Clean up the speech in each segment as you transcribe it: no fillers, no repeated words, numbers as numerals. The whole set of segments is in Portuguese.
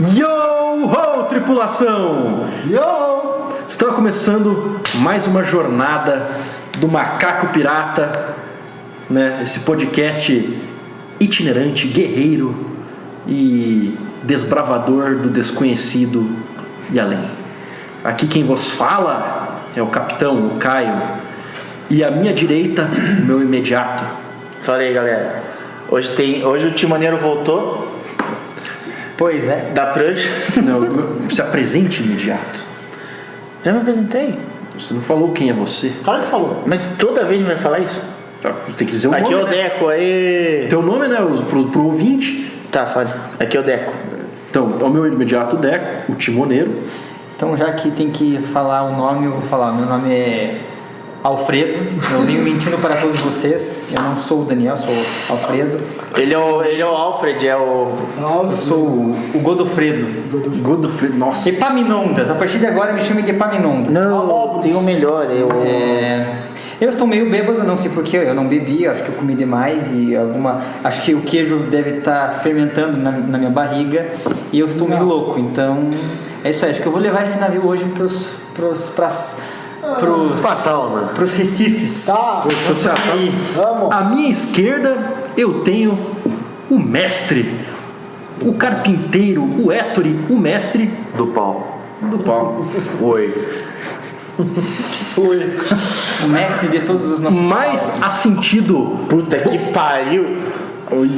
Yo ho, tripulação! Yo! Está começando mais uma jornada do Macaco Pirata, né? Esse podcast itinerante, guerreiro e desbravador do desconhecido e além. Aqui quem vos fala é o capitão, o Caio, e à minha direita, o meu imediato. Fala aí, galera. Hoje o timoneiro voltou. Pois é. Da prancha. Não, se apresente imediato. Já me apresentei. Você não falou quem é você. Claro que falou. Mas toda vez me vai falar isso? Tem que dizer o nome. Aqui é o né? Deco, aí. Teu nome, né? Pro ouvinte. Tá, fala. Aqui é o Deco. Então, é o meu imediato Deco, o timoneiro. Então, já que tem que falar o nome, eu vou falar. Meu nome é Alfredo. Eu venho mentindo para todos vocês. Eu não sou o Daniel, sou o Alfredo. Ele é o Alfred, é o... Eu sou o Godofredo. Godofredo, nossa. Epaminondas. A partir de agora me chame de Epaminondas. Não, tem o melhor. Eu estou meio bêbado, não sei porquê. Eu não bebi, acho que eu comi demais e acho que o queijo deve estar fermentando na minha barriga e eu estou meio louco. Então, é isso aí. Acho que eu vou levar esse navio hoje pros recifes. Tá. Vamos. À minha esquerda, eu tenho o mestre, o carpinteiro, o Héctori, o mestre Do pau. do pau. Oi. O mestre de todos os nossos Mais paus. assentido, Puta que pariu.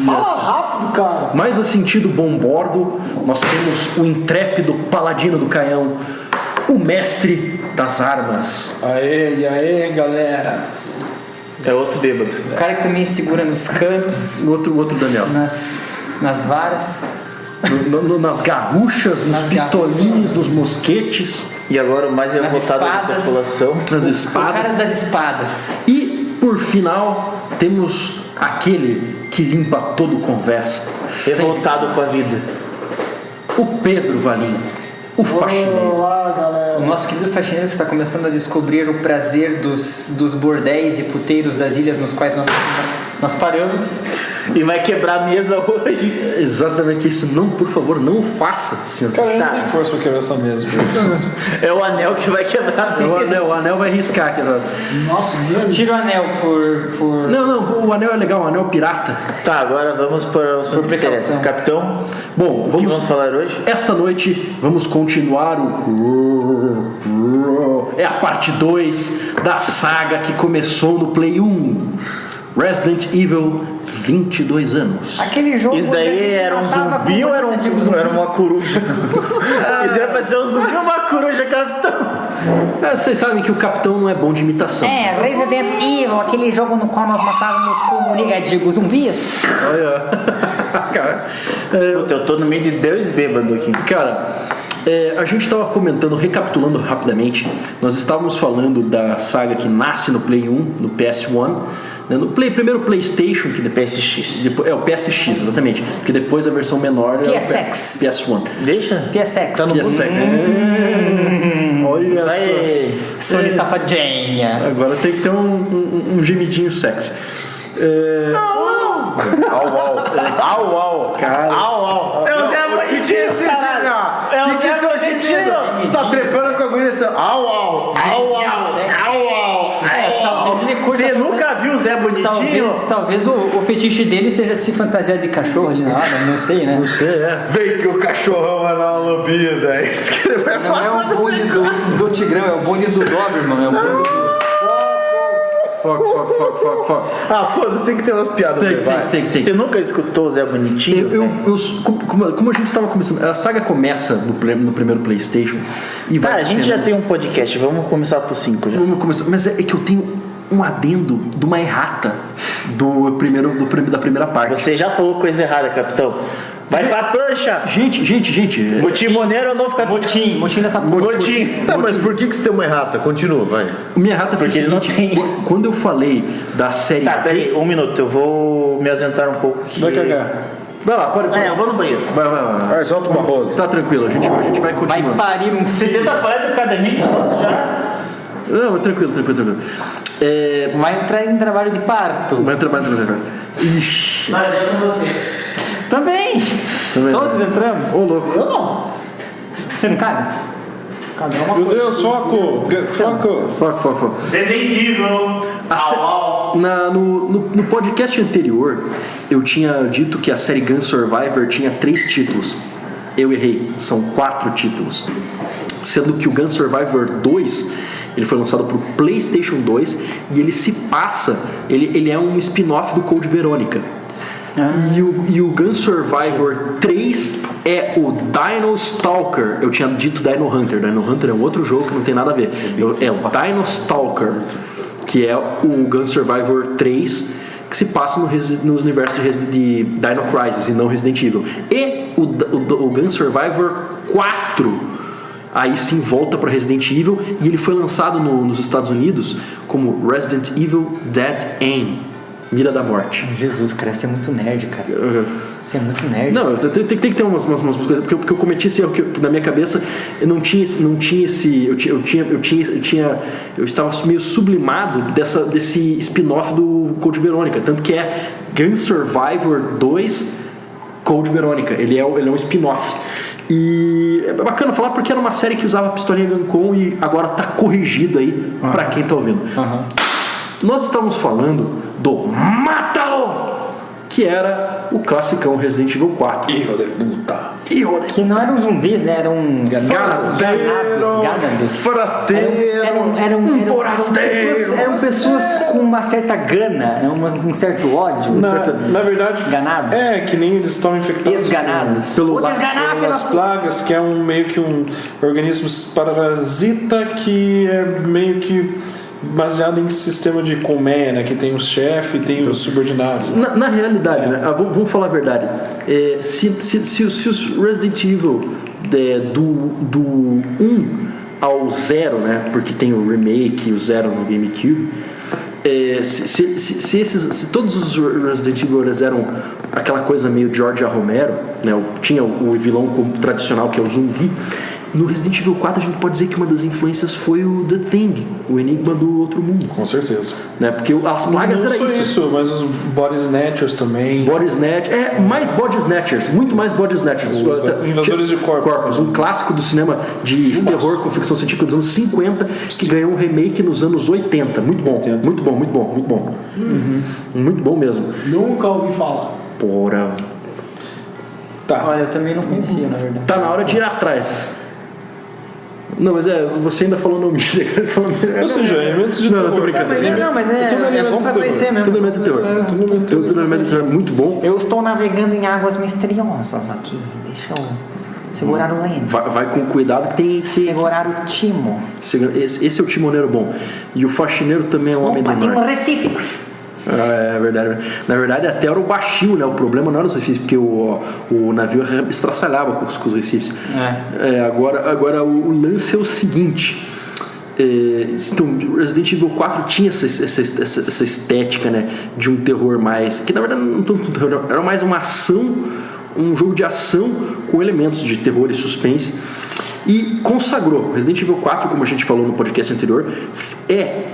Fala rápido, cara. mais assentido bombordo, nós temos o intrépido paladino do canhão, o mestre das armas. Aê, e aí, galera? É outro bêbado. O cara que também segura nos canos, O outro Daniel. nas varas. Nas garruchas, nos Nas pistolinhos, nos mosquetes, E agora o mais Nas revoltado da espadas. população. nas O cara espadas. das espadas. E, por final, temos aquele que limpa todo conversa. Revoltado com a vida. O Pedro Valim, o faxineiro. Olá, galera. O nosso querido faxineiro está começando a descobrir o prazer dos bordéis e puteiros das ilhas nos quais nós paramos. E vai quebrar a mesa hoje. Exatamente isso. Não, por favor, não o faça, senhor. Cara, eu não Tá. tenho força pra quebrar essa mesa. É o anel que vai quebrar a mesa. O anel vai riscar aqui. Nossa, meu. Tira o anel por... Não, o anel é legal, o anel pirata. Tá, agora vamos para o assunto que interessa. Capitão, Bom, o que vamos falar hoje? Esta noite vamos continuar é a parte 2 da saga que começou no Play 1. Resident Evil, 22 anos. Aquele jogo... Isso onde a daí gente era um matava zumbi ou era comunistas de era uma coruja? Isso era pra ser um zumbi ou uma coruja, capitão? Vocês sabem que o capitão não é bom de imitação. É, Resident Evil, aquele jogo no qual nós matávamos comunistas, digo, zumbis. Olha. Cara, Puta, eu tô no meio de dois bêbados aqui. a gente estava comentando, recapitulando rapidamente, nós estávamos falando da saga que nasce no Play 1, no PS1, né, no primeiro PlayStation, que depois PSX. É o PSX, exatamente, porque depois a versão menor é o PSX. PS1. Deixa. PSX. Tá no Olha, Vai. Sony safadinha. agora tem que ter um gemidinho sexy. Au, au. Cara, Au. É o Zé Bonitinho, caralho. É o Zé Bonitinho. Você tá trepando com a guria assim, au. Talvez ele curta... Você nunca viu o Zé Bonitinho? Talvez o fetiche dele seja se fantasiar de cachorro ali na hora, não sei, né? você é. Vem que o cachorrão vai dar uma lambida. É isso que ele vai Não falar. é o bonde do Tigrão, é o bonde do Doberman, é o bonde do... Foco. Ah, foda-se, tem que ter umas piadas. Tem. Você nunca escutou o Zé Bonitinho? Como a gente estava começando, a saga começa no primeiro PlayStation e Tá, vai. a gente já tem um podcast, vamos começar pro 5 já. Vamos começar, mas é que eu tenho um adendo de uma errata da primeira parte. Você já falou coisa errada, capitão. Vai pra prancha! Gente. O timoneiro é o novo capitão. Motim dessa porra. Motim. Tá, mas por que você tem uma errata? Continua, vai. Minha errata foi o Porque ele não seguinte, tem. quando eu falei da série Tá, peraí, um minuto, eu vou me ausentar um pouco aqui. Vai cagar. Vai lá, pode. Eu vou no banheiro. Vai. Vai, solta uma rosa. Tá tranquilo, a gente vai Vai continuando. parir um Você filho. tenta falar do caderninho, solta já. Não, tranquilo. Vai entrar em trabalho de parto. Vai trabalhar. Ixi. Mas é com você. Também! Todos entramos. Ô, louco. Eu não. Você não cabe? Cada uma Meu coisa. Deus, foco! Foco! Foco. Resident Evil. No podcast anterior, eu tinha dito que a série Gun Survivor tinha 3 títulos. Eu errei, são 4 títulos. Sendo que o Gun Survivor 2, ele foi lançado para o PlayStation 2 e ele se passa, ele é um spin-off do Code Veronica. E o Gun Survivor 3 é o Dino Stalker. Eu tinha dito Dino Hunter. Dino Hunter é um outro jogo que não tem nada a ver. É o Dino Stalker, que é o Gun Survivor 3, que se passa no universo de Dino Crisis e não Resident Evil. E o Gun Survivor 4 aí sim volta para Resident Evil e ele foi lançado nos Estados Unidos como Resident Evil Dead Aim, Mira da Morte. Jesus, cara, você é muito nerd, cara. Você é muito nerd. Não, tem que ter umas coisas, porque eu cometi esse erro, que na minha cabeça eu não tinha esse, eu estava meio sublimado desse spin-off do Code Veronica, tanto que é Gun Survivor 2 Code Veronica, ele é um spin-off. E é bacana falar porque era uma série que usava a pistolinha Guncon e agora tá corrigido aí pra quem tá ouvindo. Nós estávamos falando do Mátalo, que era o classicão Resident Evil 4. Hijo de puta. Que não eram zumbis, né? Eram ganados. Eram pessoas com uma certa gana, um certo ódio. Na verdade, ganados. É, que nem eles estão infectados Desganados. pelas plagas, que é meio que um organismo parasita que é meio que baseado em sistema de colmeia, né? Que tem o chefe e tem os subordinados. Na realidade, né? Vamos falar a verdade. Se os Resident Evil do 1 ao 0, né? Porque tem o remake e o 0 no GameCube. Se todos os Resident Evil eram aquela coisa meio George A. Romero, né? Tinha o vilão tradicional que é o zumbi. No Resident Evil 4 a gente pode dizer que uma das influências foi o The Thing, o Enigma do Outro Mundo. Com certeza. Né? Porque as plagas não era só isso, mas os Body Snatchers também. Body Snatchers, mais Body Snatchers, muito mais Body Snatchers. Invasores de corpos. Um clássico do cinema de terror com ficção científica dos anos 50, que ganhou um remake nos anos 80. Muito bom, muito bom, muito bom, muito bom. Muito bom mesmo. Nunca ouvi falar. Porra. Tá. Olha, eu também não conhecia, na verdade. Tá na hora de ir atrás. Não, mas você ainda falou nome. Ou seja, elementos de terror. Não, tô brincando. É bom pra conhecer mesmo. Tudo elemento de terror. Tudo elemento de terror muito bom. Eu estou navegando em águas misteriosas aqui. Deixa eu segurar o leme. Vai com cuidado que tem... Segurar o timo. Esse é o timoneiro bom. E o faxineiro também é um homem do mar. Tem um Recife. É verdade. Na verdade, até era o baixinho, né? O problema não era os recifes, porque o navio estraçalhava com os recifes. Agora o lance é o seguinte. Então, Resident Evil 4 tinha essa estética, né? De um terror mais... Que na verdade não tanto terror, era mais uma ação, um jogo de ação com elementos de terror e suspense. E consagrou Resident Evil 4, como a gente falou no podcast anterior,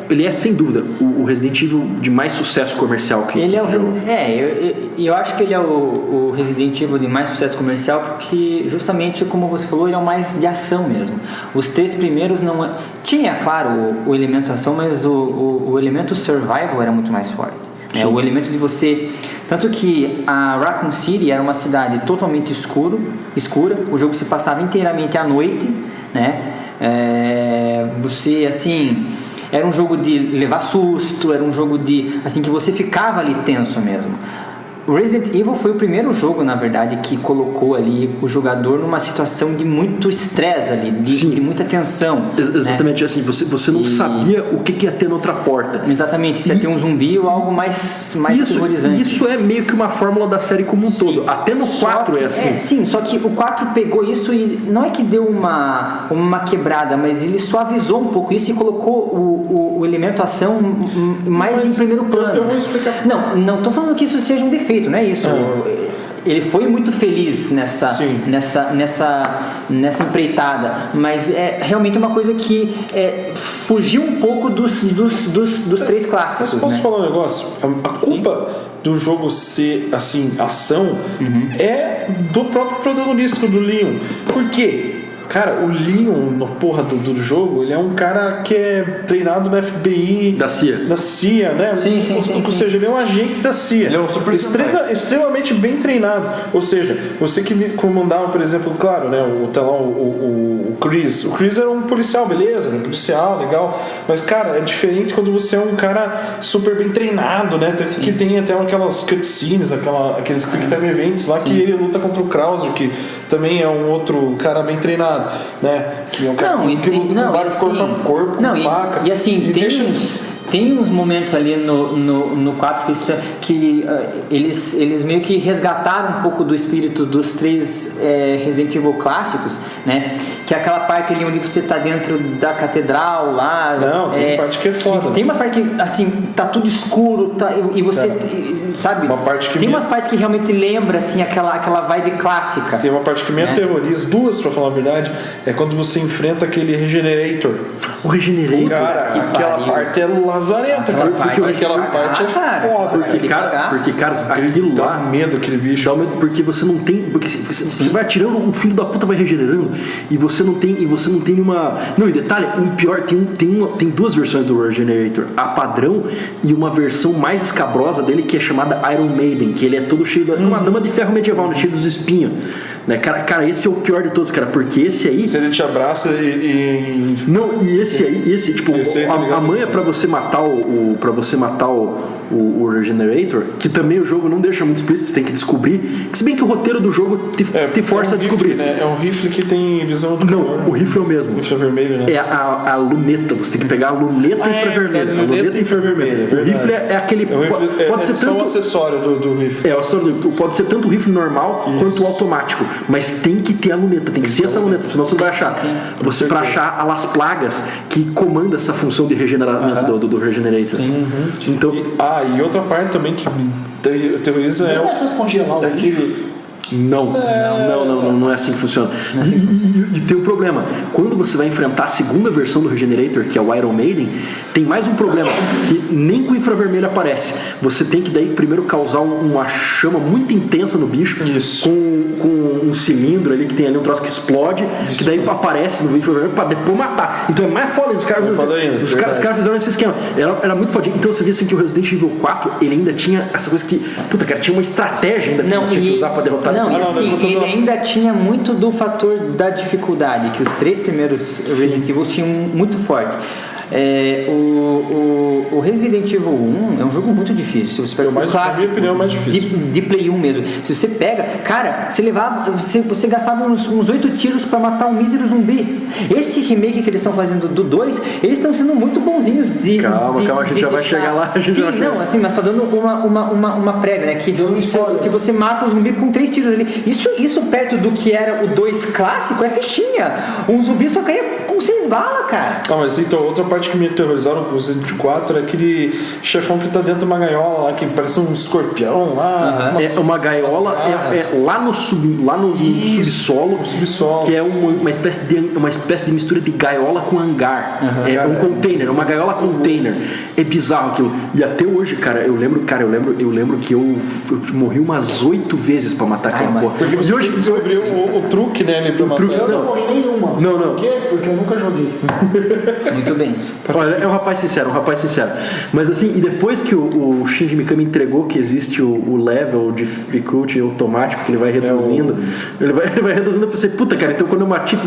ele é sem dúvida o Resident Evil de mais sucesso comercial que ele eu acho que ele é o Resident Evil de mais sucesso comercial porque justamente como você falou, ele é o mais de ação mesmo. Os 3 primeiros não tinha, claro, o elemento ação, mas o elemento survival era muito mais forte. O elemento de você... Tanto que a Raccoon City era uma cidade totalmente escura, o jogo se passava inteiramente à noite, né? Você, assim... Era um jogo de levar susto, era um jogo de... Assim, que você ficava ali tenso mesmo. O Resident Evil foi o primeiro jogo, na verdade, que colocou ali o jogador numa situação de muito estresse ali, de muita tensão. Exatamente, né? Assim, você não sabia o que ia ter na outra porta. Exatamente, se ia ter um zumbi ou algo mais aterrorizante. Isso é meio que uma fórmula da série como um todo. Até no 4 é assim. Sim, só que o 4 pegou isso e não é que deu uma quebrada, mas ele suavizou um pouco isso e colocou o elemento ação mais em primeiro plano. Eu vou explicar. Não tô falando que isso seja um defeito, não é isso. ele foi muito feliz Sim. nessa empreitada, mas é realmente uma coisa que fugiu um pouco dos três clássicos. Mas posso né? falar um negócio? A culpa do jogo ser, assim, ação é do próprio protagonista, do Leon. Por quê? Cara, o Leon, na porra do jogo, ele é um cara que é treinado na FBI. Da CIA. Da CIA, né? Ou seja, ele é um agente da CIA. Ele é um super extremamente bem treinado. Ou seja, você que comandava, por exemplo, claro, né? O Chris. O Chris era um policial, beleza, né? Policial, legal. Mas, cara, é diferente quando você é um cara super bem treinado, né? Que tem até aquelas cutscenes, aqueles quick time events lá que ele luta contra o Krauser, que também é um outro cara bem treinado. Né? Que é um cara que luta com combate corpo a corpo, com faca. E assim, tem uns momentos ali no 4 que eles meio que resgataram um pouco do espírito dos três Resident Evil clássicos, né? Que é aquela parte ali onde você tá dentro da catedral lá. Não, tem parte que é foda. Tem umas partes que, assim, tá tudo escuro, e você, sabe? Uma parte que tem umas partes que realmente lembra, assim, aquela vibe clássica. Tem uma parte que me aterroriza, duas pra falar a verdade, é quando você enfrenta aquele Regenerator. O Regenerator. Cara, aquela parte é lazarenta, cara. Porque aquela parte é foda. Porque, cara, aquilo dá lá... medo, aquele bicho. Dá medo porque você não tem... Porque você vai atirando, o filho da puta vai regenerando e você não tem nenhuma... Não, e detalhe, o pior, tem duas versões do Regenerator. A padrão e uma versão mais escabrosa dele que é chamada Iron Maiden, que ele é todo cheio uma dama de ferro medieval, né, cheio dos espinhos. Né? Cara, esse é o pior de todos, cara, porque esse aí... Se ele te abraça e... Não, e esse tipo, a manha pra você matar o Regenerator, que também o jogo não deixa muito explícito, você tem que descobrir, que se bem que o roteiro do jogo te força a descobrir. Rifle, né? É um rifle que tem visão do Não, color. o rifle é o mesmo. O rifle é vermelho, né? É a luneta, você tem que pegar a luneta infravermelha. A luneta infravermelha, o rifle é aquele... Pode ser só um acessório do rifle. Pode ser tanto o rifle normal quanto o automático, mas tem que ter a luneta, tem que ser essa luneta, senão você não vai achar. Você para achar a Las Plagas que comanda essa função de regeneramento do Regenerator. Então, e outra parte também que terroriza Não é mais fácil congelar o aquele... Não é assim que funciona. E tem um problema. Quando você vai enfrentar a segunda versão do Regenerator, que é o Iron Maiden, tem mais um problema, que nem com o infravermelho aparece. Você tem que daí primeiro causar uma chama muito intensa no bicho. Isso. Com um cilindro ali, que tem ali um troço que explode, que daí aparece no infravermelho pra depois matar. Então é mais foda. Os caras fizeram esse esquema. Era muito fodinho. Então você vê assim que o Resident Evil 4, ele ainda tinha essa coisa que... Puta, cara, tinha uma estratégia ainda que você tinha que usar pra derrotar. Não, e assim, ele ainda tinha muito do fator da dificuldade, que os três primeiros Resident Evil tinham muito forte. O Resident Evil 1 é um jogo muito difícil. Se você pega o clássico, na minha opinião, é mais difícil. De Play 1 mesmo. Se você pega, cara, você gastava uns 8 tiros pra matar um mísero zumbi. Esse remake que eles estão fazendo do 2, eles estão sendo muito bonzinhos Calma, a gente já vai chegar lá. Assim, mas só dando uma prévia, né? Que você mata o zumbi com 3 tiros ali. Isso perto do que era o 2 clássico é fichinha. Um zumbi só caía com 6 balas, cara. Mas então, outra parte que me aterrorizaram com o Resident 4 é aquele chefão que tá dentro de uma gaiola lá, que parece um escorpião lá. Uma gaiola lá no subsolo, que é uma espécie de mistura de gaiola com hangar. Um container, uma gaiola container. É bizarro aquilo. E até hoje, cara, eu lembro que eu morri umas 8 vezes pra matar aquela porra. Porque você hoje descobriu o truque, né, ali pra matar. Eu não morri nenhuma. Não. Por quê? Porque eu nunca joguei. Muito bem. Olha, é um rapaz sincero. Mas assim, e depois que o Shinji Mikami entregou que existe o level de difficulty automático, que ele vai reduzindo, ele vai reduzindo, eu pensei, puta, cara, então quando eu matei,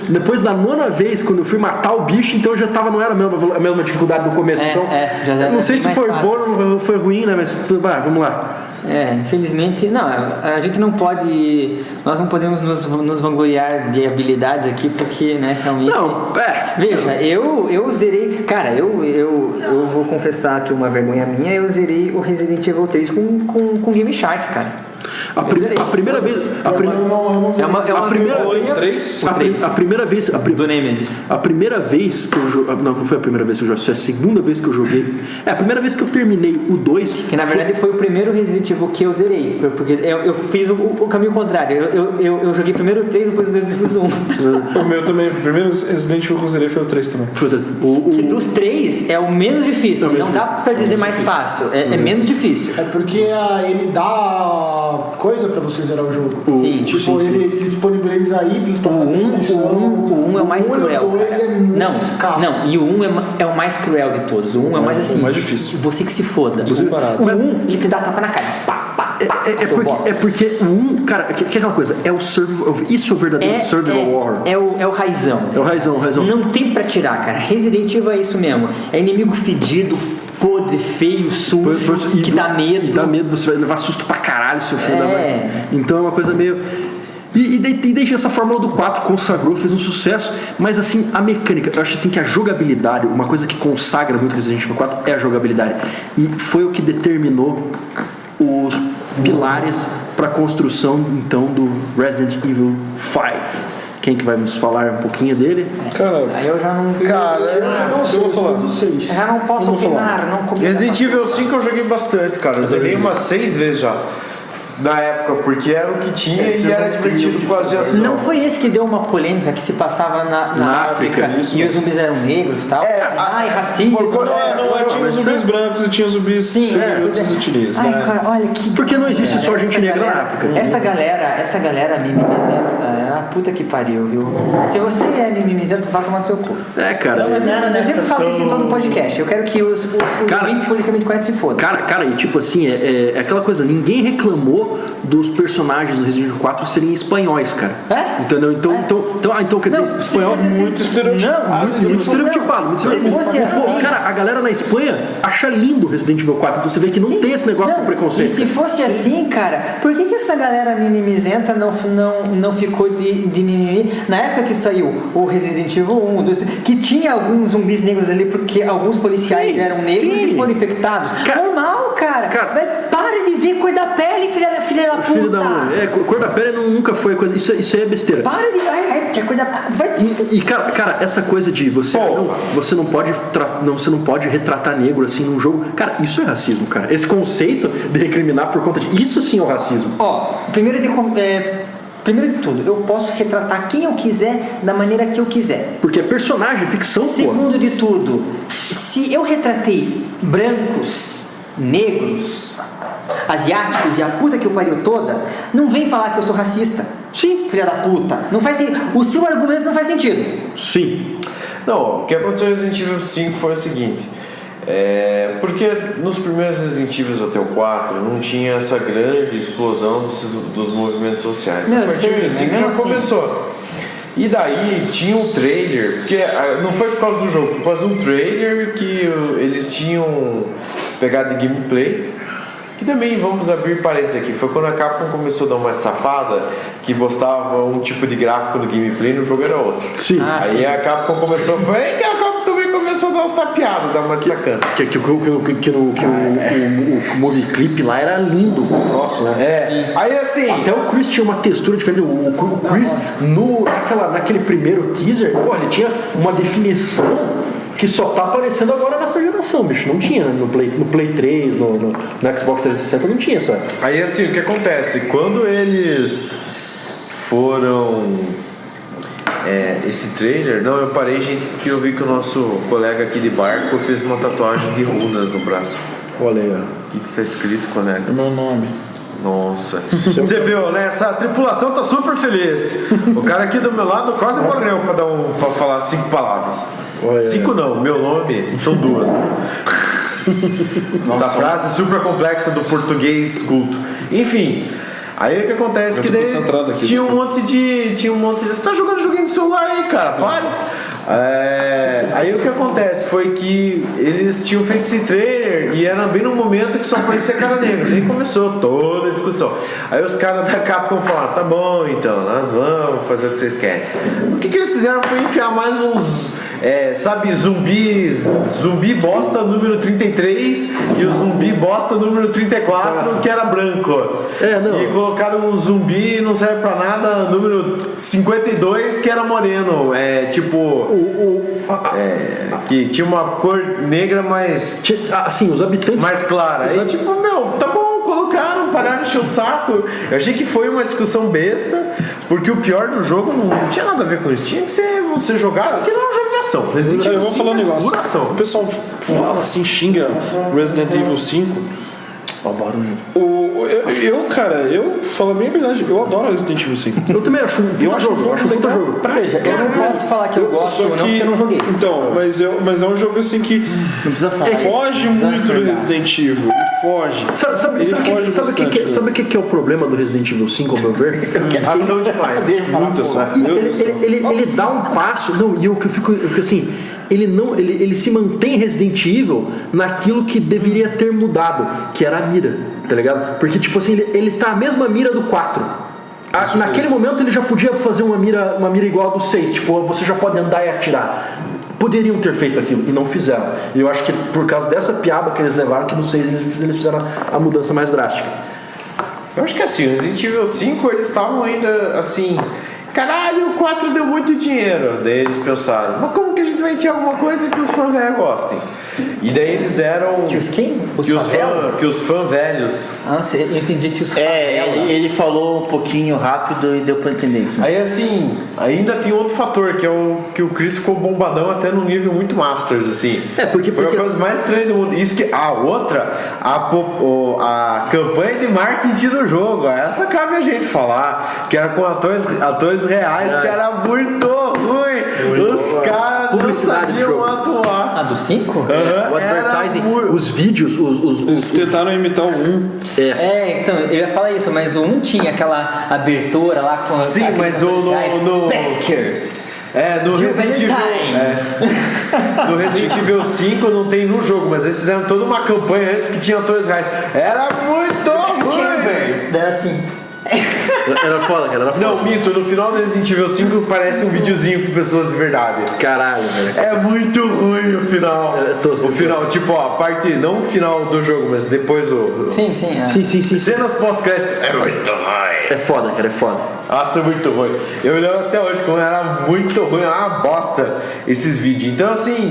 depois da 9ª vez, quando eu fui matar o bicho, então já não era a mesma dificuldade do começo. Então, eu não sei se foi bom ou foi ruim, né, mas vamos lá. Infelizmente, a gente não pode, nós não podemos nos vangloriar de habilidades aqui, porque, né, realmente... Veja, eu zerei, cara, eu vou confessar que uma vergonha minha, eu zerei o Resident Evil 3 com Game Shark, cara. A primeira vez. É uma vergonha. A primeira vez. Do Nemesis. A primeira vez que eu joguei. Não foi a primeira vez que eu joguei, foi a segunda vez que eu joguei. A primeira vez que eu terminei o 2. Que na verdade foi o primeiro Resident Evil que eu zerei. Porque eu fiz o caminho contrário. Eu joguei primeiro o 3, depois o 2 e depois o 1. O meu também, o primeiro Resident Evil que eu zerei foi o 3 também. Que dos 3 é o menos difícil. Não dá pra dizer mais fácil. É menos difícil. É porque ele dá coisa pra você zerar o jogo. Sim. Tipo, ele disponibiliza itens pra fazer missão. O 1 é o mais cruel. O 2 é muito escasso. Não, e o 1 é o mais cruel de todos. O 1 é mais assim. O mais difícil. Você que se foda. Disparado. O 1, ele te dá tapa na cara. Pá, pá, pá. É porque o 1, cara, que é aquela coisa, é o survival. Isso é o verdadeiro survival horror. É o raizão. É o raizão. Não tem pra tirar, cara. Resident Evil é isso mesmo. É inimigo fedido, podre, feio, sujo, que dá medo. E dá medo, você vai levar susto pra caralho, seu filho da mãe. Então é uma coisa meio. E deixa essa fórmula do 4 consagrou, fez um sucesso, mas assim, a mecânica, eu acho assim que a jogabilidade, uma coisa que consagra muito Resident Evil 4 é a jogabilidade. E foi o que determinou os pilares para a construção então do Resident Evil 5. Quem que vai nos falar um pouquinho dele? Cara, Aí eu já não. Cara, Eu já não sei, vou falar. do 6. Já não posso opinar, não comigo. Resident Evil 5 eu joguei bastante, cara. Eu zerei umas 6 vezes já. Na época, porque era o que tinha e era divertido por causa de ação. Não foi esse que deu uma polêmica que se passava na África isso e os zumbis eram negros e tal? Ai, racismo. tinha zumbis brancos e tinha zumbis outros etnias, Ai, né? cara, olha que. Porque não existe só gente negra na África. Essa galera mimimizenta, é a puta que pariu, viu? Se você é mimimizento, vai tomar no seu cu. Cara. Eu sempre falo isso em todo podcast. Eu quero que os ouvintes politicamente corretos se fodam. Cara, e tipo assim, é aquela coisa, ninguém reclamou dos personagens do Resident Evil 4 serem espanhóis, cara. Entendeu? Então quer dizer, espanhol Muito estereotipado. muito estereotipado. Se fosse assim... Cara, a galera na Espanha acha lindo o Resident Evil 4, então você vê que não tem esse negócio com preconceito. E se fosse assim, cara, por que essa galera mimimizenta não ficou de mimimi? Na época que saiu o Resident Evil 1, 2, que tinha alguns zumbis negros ali, porque alguns policiais eram negros e foram infectados. Normal, cara. Para de ver cor da pele, filha da puta. Filho da mãe. Cor da pele nunca foi coisa. Isso aí é besteira. Para de. Porque a cor da. E cara, essa coisa de você não pode retratar negro assim num jogo. Cara, isso é racismo, cara. Esse conceito de recriminar por conta de. Isso sim é o racismo. Primeiro de tudo, eu posso retratar quem eu quiser da maneira que eu quiser. Porque é personagem, ficção, Segundo de tudo, se eu retratei brancos, negros, asiáticos e a puta que eu pariu toda, não vem falar que eu sou racista. Sim. Filha da puta. Não faz o seu argumento não faz sentido. Sim. Não, o que aconteceu em Resident Evil 5 foi o seguinte. Porque nos primeiros Resident Evil até o 4 não tinha essa grande explosão dos movimentos sociais. A partir do 5 já começou. E daí tinha um trailer, porque não foi por causa do jogo, foi por causa de um trailer que eles tinham pegado de gameplay. E também, vamos abrir parênteses aqui, foi quando a Capcom começou a dar uma de safada, que postava um tipo de gráfico no gameplay e no jogo era outro. Sim. Aí a Capcom começou, que a Capcom também começou a dar umas tapeadas, dar uma de sacana. O movie clip lá era lindo, o próximo, né? Sim. Aí assim... Até o Chris tinha uma textura diferente. O Chris, naquele primeiro teaser, ele tinha uma definição que só tá aparecendo agora nessa geração, bicho. Não tinha no Play 3, no Xbox 360 não tinha, sabe? Aí assim, o que acontece? Quando eles foram... esse trailer, eu parei, gente, porque eu vi que o nosso colega aqui de barco fez uma tatuagem de runas no braço. Olha aí, O que está escrito, colega? Meu nome. Nossa. Você viu, né? Essa tripulação tá super feliz. O cara aqui do meu lado quase morreu pra falar 5 palavras. 5 não, meu nome são 2. Da frase super complexa do português culto. Enfim, aí o que acontece que daí tinha um monte de. Você tá jogando joguinho no celular aí, cara, pare. Aí o que acontece foi que eles tinham feito esse trailer e era bem no momento que só aparecia cara negra. Daí começou toda a discussão. Aí os caras da Capcom falaram: tá bom, então, nós vamos fazer o que vocês querem. O que eles fizeram foi enfiar mais uns sabe, zumbi bosta número 33 e o zumbi bosta número 34, que era branco. Não. E colocaram um zumbi, não serve pra nada, número 52, que era moreno. Que tinha uma cor negra mais... Assim, os habitantes... mais clara. Aí, tá bom, colocaram, pararam de encher o saco. Eu achei que foi uma discussão besta, porque o pior do jogo não tinha nada a ver com isso. Tinha que ser você jogar, porque não é um jogo de ação. Resident Evil Eu vou falar um negócio. pura ação. O pessoal fala assim, xinga Resident Evil 5. Ó, barulho. Eu falo bem a verdade, eu adoro Resident Evil 5. Eu também acho Eu acho um jogo legal pra Veja, eu não posso falar que eu gosto ou não, porque eu não joguei. Então, mas é um jogo assim que Não precisa falar. foge muito do Resident Evil. Ele foge. Sabe o que é o problema do Resident Evil 5, ao meu ver? Ação demais. Muito ação. Meu Deus do céu. Ele dá um passo. Não, e eu fico assim. Ele se mantém Resident Evil naquilo que deveria ter mudado, que era a mira, tá ligado? Porque, tipo assim, ele tá a mesma mira do 4. Naquele momento ele já podia fazer uma mira igual a do 6, tipo, você já pode andar e atirar. Poderiam ter feito aquilo e não fizeram. E eu acho que por causa dessa piaba que eles levaram, que no 6 eles fizeram a mudança mais drástica. Eu acho que assim, Resident Evil 5 eles estavam ainda assim... Caralho, o 4 deu muito dinheiro. Daí eles pensaram, mas como que a gente vai enfiar alguma coisa que os fãs velhos gostem? E daí eles deram... Que os quem? Que os fãs velhos... Nossa, eu entendi que os Ele falou um pouquinho rápido e deu pra entender isso. Aí assim, ainda tem outro fator, que é que o Chris ficou bombadão até num nível muito Masters, assim. Porque foi a coisa mais estranha do mundo. Isso que a outra, a campanha de marketing do jogo, essa cabe a gente falar, que era com atores reais, que era muito ruim. Os caras não sabiam atuar. Ah, do 5? O advertising, os vídeos, Eles tentaram imitar o 1. Então, eu ia falar isso, mas o 1 tinha aquela abertura lá com Sim, mas no Wesker. no Resident Evil, no Resident Evil 5 não tem no jogo, mas eles fizeram toda uma campanha antes que tinha atores reais. Era muito ruim. Chambers, era assim. Era foda, cara. Era foda. Não, minto, no final do Resident Evil 5 parece um videozinho com pessoas de verdade. Caralho, velho. É muito ruim o final. O final, tipo, a parte, não o final do jogo, mas depois Sim. Sim. cenas pós-crédito. É muito ruim. É foda, cara, é foda. Nossa, é muito ruim. Eu lembro até hoje como era muito ruim, uma bosta esses vídeos. Então, assim,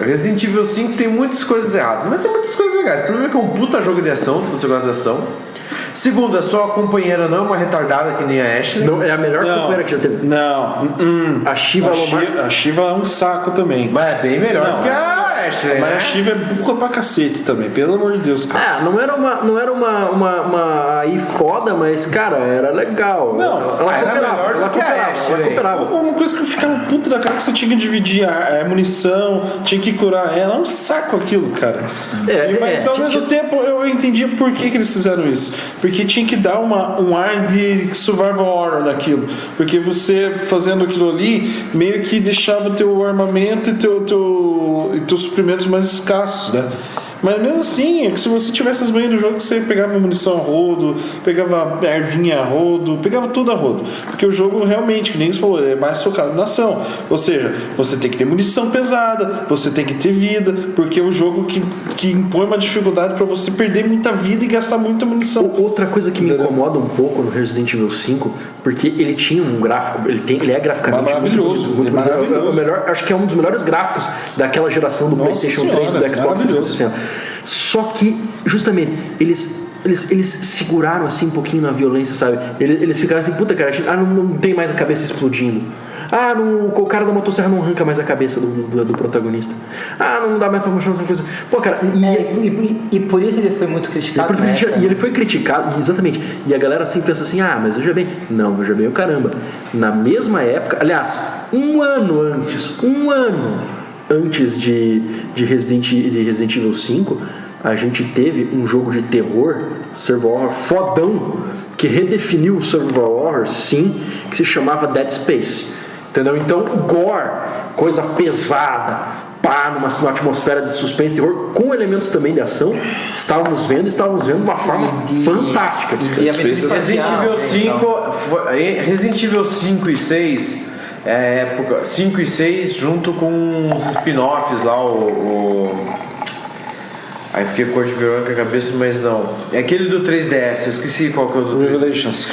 Resident Evil 5 tem muitas coisas erradas, mas tem muitas coisas legais. Primeiro que é um puta jogo de ação, se você gosta de ação. Segundo, a sua companheira não é uma retardada que nem a Ashley. Não, é a melhor companheira que já teve. Não. A Shiva Lomar. A Shiva é um saco também. Mas é bem melhor do que a Ashley, Mas né? a Shiva é burra pra cacete também, pelo amor de Deus, cara. Não era uma aí foda, mas, cara, era legal. Não, ela era cooperava, melhor do ela que a cooperava, Ashley. ela cooperava. Uma coisa que eu ficava puto da cara que você tinha que dividir a munição, tinha que curar ela. É um saco aquilo, cara. Mas ao mesmo tempo eu entendia por que eles fizeram isso. Porque tinha que dar um ar de survival horror naquilo. Porque você fazendo aquilo ali meio que deixava teu armamento e teus suprimentos mais escassos, né? Mas mesmo assim, se você tivesse as manhas do jogo, você pegava munição a rodo, pegava ervinha a rodo, pegava tudo a rodo. Porque o jogo realmente, que nem você falou, é mais focado na ação. Ou seja, você tem que ter munição pesada, você tem que ter vida, porque é um jogo que impõe uma dificuldade para você perder muita vida e gastar muita munição. Outra coisa que me incomoda um pouco no Resident Evil 5, porque ele tinha um gráfico, ele é graficamente maravilhoso, muito maravilhoso. O melhor, acho que é um dos melhores gráficos daquela geração do PlayStation 3 e do Xbox 360. Só que, justamente, eles seguraram assim um pouquinho na violência, sabe? Eles ficaram assim, puta cara, não tem mais a cabeça explodindo. O cara da motosserra não arranca mais a cabeça do protagonista. Não dá mais pra mostrar essa coisa. Pô, cara, e por isso ele foi muito criticado. E ele foi criticado, exatamente. E a galera assim pensa assim, mas veja bem. Não, veja bem o caramba. Na mesma época, aliás, um ano antes de Resident Evil 5, a gente teve um jogo de terror, survival horror fodão, que redefiniu o survival horror, sim, que se chamava Dead Space. Entendeu? Então, gore, coisa pesada, numa atmosfera de suspense e terror, com elementos também de ação, estávamos vendo de uma forma fantástica. Resident Evil 5 e 6 época 5 e 6 junto com os spin-offs lá, Aí fiquei com Code Verônica na cabeça, mas não. É aquele do 3DS, eu esqueci qual que é o do 3DS. Revelations.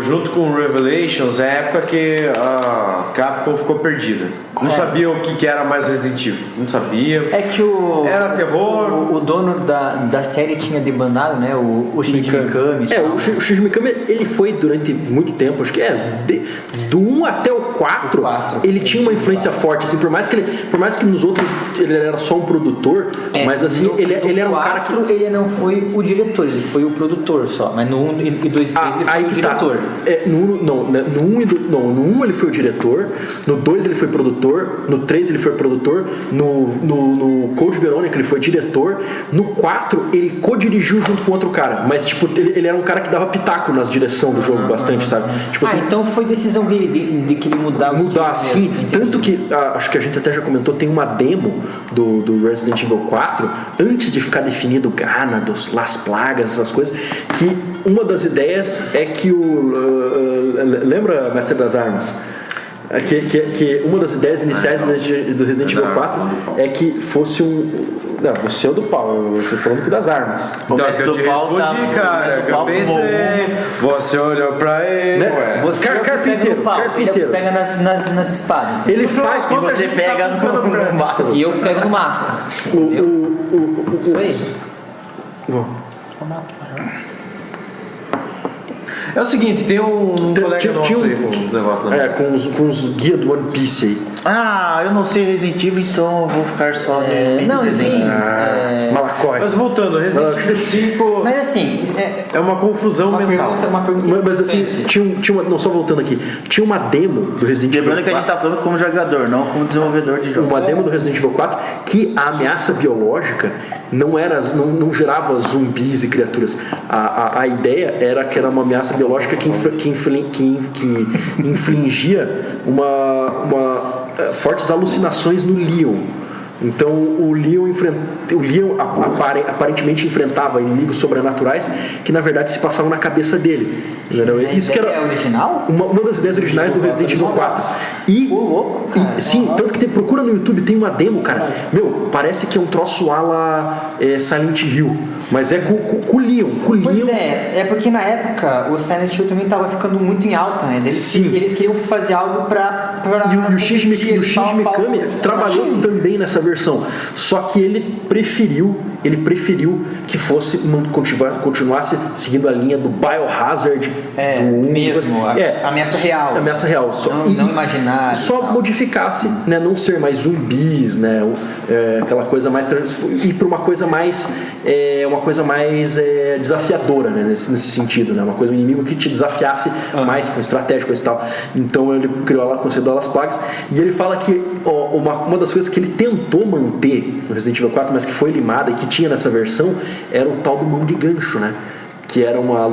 Junto com o Revelations, é a época que a Capcom ficou perdida. Não sabia o que era mais Resident Evil. Não sabia. É que Era terror. O dono da série tinha debandado, né? O Shinji Mikami. O Shinji Mikami, ele foi durante muito tempo, acho que do 1 até o 4, ele tinha uma influência forte, assim, por mais que nos outros ele era só um produtor, mas assim, ele era um cara que... ele não foi o diretor, ele foi o produtor só, mas no 1 e 2 e 3 ele foi o diretor. No 1 ele foi o diretor, no 2 ele foi produtor, no 3 ele foi produtor, no Code Verônica ele foi diretor, no 4 ele co-dirigiu junto com outro cara, mas tipo, ele era um cara que dava pitaco nas direção do jogo bastante, sabe? Tipo, assim, então foi decisão dele de que ele mudar sim, tanto que acho que a gente até já comentou, tem uma demo do Resident Evil 4 antes de ficar definido o Ganados, Las Plagas, essas coisas, que uma das ideias é que lembra Mestre das Armas? Que uma das ideias iniciais do Resident Evil 4 é que fosse Não, você é o do pau, eu tô falando das armas. O mestre do pau tá... cara, eu pensei... Você olhou pra ele, né? Você carpinteiro, ele pega nas espadas. Entendeu? Ele faz... E você pega no mastro. E eu pego no mastro. Isso aí. Bom. É o seguinte, tem um colega nosso aí com os negócios na mesa. Com os guias do One Piece aí. Eu não sei Resident Evil, então eu vou ficar só não, enfim. Malacói. Mas voltando, Resident Evil 5... Mas assim... É uma confusão mental. Uma pergunta mas assim, tinha uma... Não, só voltando aqui. Tinha uma demo do Resident Evil 4. Lembrando que a gente tá falando como jogador, não como desenvolvedor de jogo. Uma demo do Resident Evil 4 que a ameaça biológica não gerava zumbis e criaturas. A ideia era que era uma ameaça biológica que infligia fortes alucinações no Leon. Então o Leon aparentemente enfrentava inimigos sobrenaturais que na verdade se passavam na cabeça dele. Isso que era original? Uma das ideias originais do Resident Evil 4. Louco, cara. Sim, tanto que procura no YouTube, tem uma demo, cara. Meu, parece que é um troço ala Silent Hill, mas é com o Leon. Pois é porque na época o Silent Hill também tava ficando muito em alta, né? Eles queriam fazer algo pra e o Shinji Mikami trabalhou também nessa versão, só que ele preferiu que fosse continuasse seguindo a linha do Biohazard mesmo, ameaça real. Ameaça real. Não imaginar. Só modificasse, né, não ser mais zumbis, né, aquela coisa mais ir para uma coisa mais desafiadora, né, nesse sentido, né, um inimigo que te desafiasse mais com estratégia e tal. Então ele criou lá o conceito das plagas e ele fala que uma das coisas que ele tentou manter no Resident Evil 4, mas que foi limada e que tinha nessa versão, era o tal do mão de gancho, né? Que era uma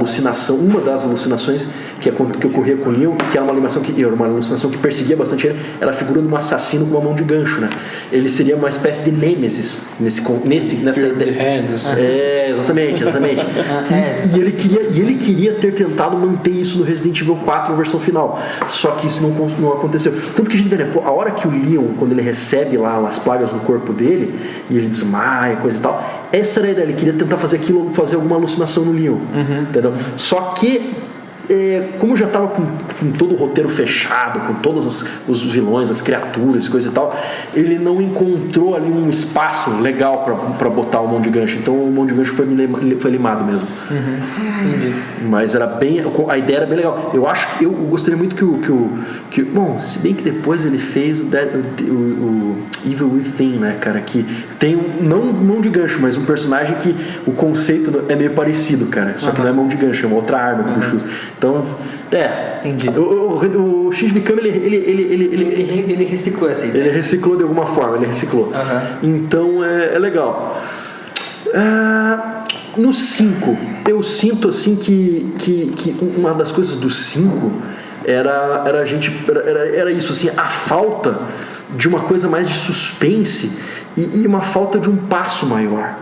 das alucinações que ocorria com o Leon, que era uma alucinação que perseguia bastante ele, era a figura de um assassino com uma mão de gancho, né? Ele seria uma espécie de nêmesis nessa ideia. Exatamente. E ele queria ter tentado manter isso no Resident Evil 4 na versão final, só que isso não aconteceu. Tanto que a gente vê, né, a hora que o Leon, quando ele recebe lá as plagas no corpo dele e ele desmaia, coisa e tal, essa era a ideia, ele queria tentar fazer alguma alucinação no Leon. Entendeu? Só que como já estava com todo o roteiro fechado, com todos os vilões, as criaturas, coisa e tal, ele não encontrou ali um espaço legal para botar o mão de gancho. Então o mão de gancho foi limado mesmo. Entendi. Mas a ideia era bem legal. Eu gostaria muito que bom, se bem que depois ele fez o Evil Within, né, cara, que tem não mão de gancho, mas um personagem que o conceito é meio parecido, cara, só que não é mão de gancho, é uma outra arma que puxa. Então, entendi. O Shinji Mikami ele reciclou essa ideia. Ele reciclou de alguma forma, Então é legal. No 5, eu sinto assim que uma das coisas do 5 era isso, assim, a falta de uma coisa mais de suspense e uma falta de um passo maior.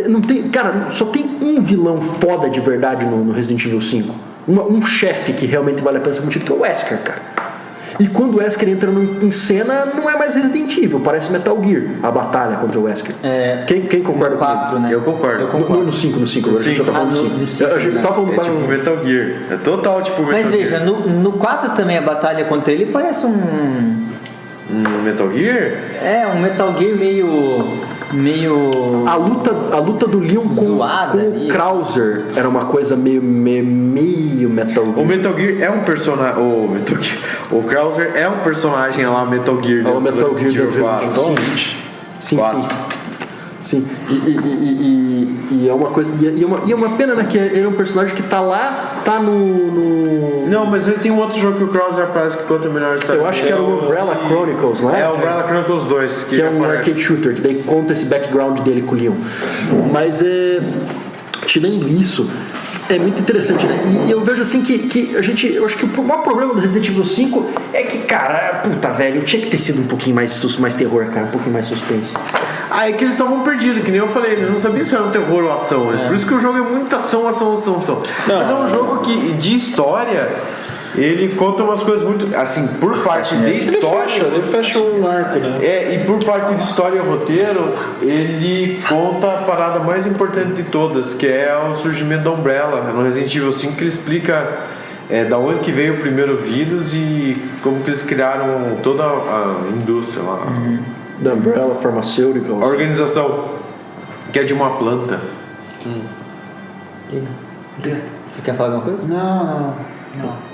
Não tem, cara, só tem um vilão foda de verdade no Resident Evil 5. Um chefe que realmente vale a pena ser combatido, que é o Wesker, cara. E quando o Wesker entra em cena, não é mais Resident Evil, parece Metal Gear, a batalha contra o Wesker. Quem concorda com 4, né? Eu concordo. No 5, agora a gente já tá falando do 5. A gente tava falando É tipo Metal Gear. É total tipo Metal Mas Gear. veja, no 4 também a batalha contra ele parece um Metal Gear? um Metal Gear meio A luta do Leon com Zoada o ali. Krauser era uma coisa meio Metal Gear. O Metal Gear é um personagem. O Krauser é um personagem lá, Metal Gear. É o Metal Gear Resident Evil do 4. Sim, Quatro. sim. E é uma coisa. E é uma pena, né? Que ele é um personagem que tá lá, tá no. Não, mas ele tem um outro jogo que o Krauser parece que conta melhor a história. Eu acho que era o Umbrella Chronicles, não é? É o Umbrella Chronicles 2. Que é um arcade shooter, que daí conta esse background dele com o Leon. Mas tirando isso, é muito interessante, né? E eu vejo assim que eu acho que o maior problema do Resident Evil 5 é que, cara, puta velho, tinha que ter sido um pouquinho mais terror, cara, um pouquinho mais suspense. Ah, é que eles estavam perdidos, que nem eu falei, eles não sabiam se era um terror ou ação, né? Por isso que o jogo é muita ação. Mas é um jogo que, de história, ele conta umas coisas muito. Assim, por parte de história. Ele fecha um arco, né? E por parte de história e roteiro, ele conta a parada mais importante de todas, que é o surgimento da Umbrella. No Resident Evil 5 ele explica da onde que veio o primeiro vírus e como que eles criaram toda a indústria lá. Da Umbrella Pharmaceuticals. A organização que é de uma planta. Você quer falar alguma coisa? Não.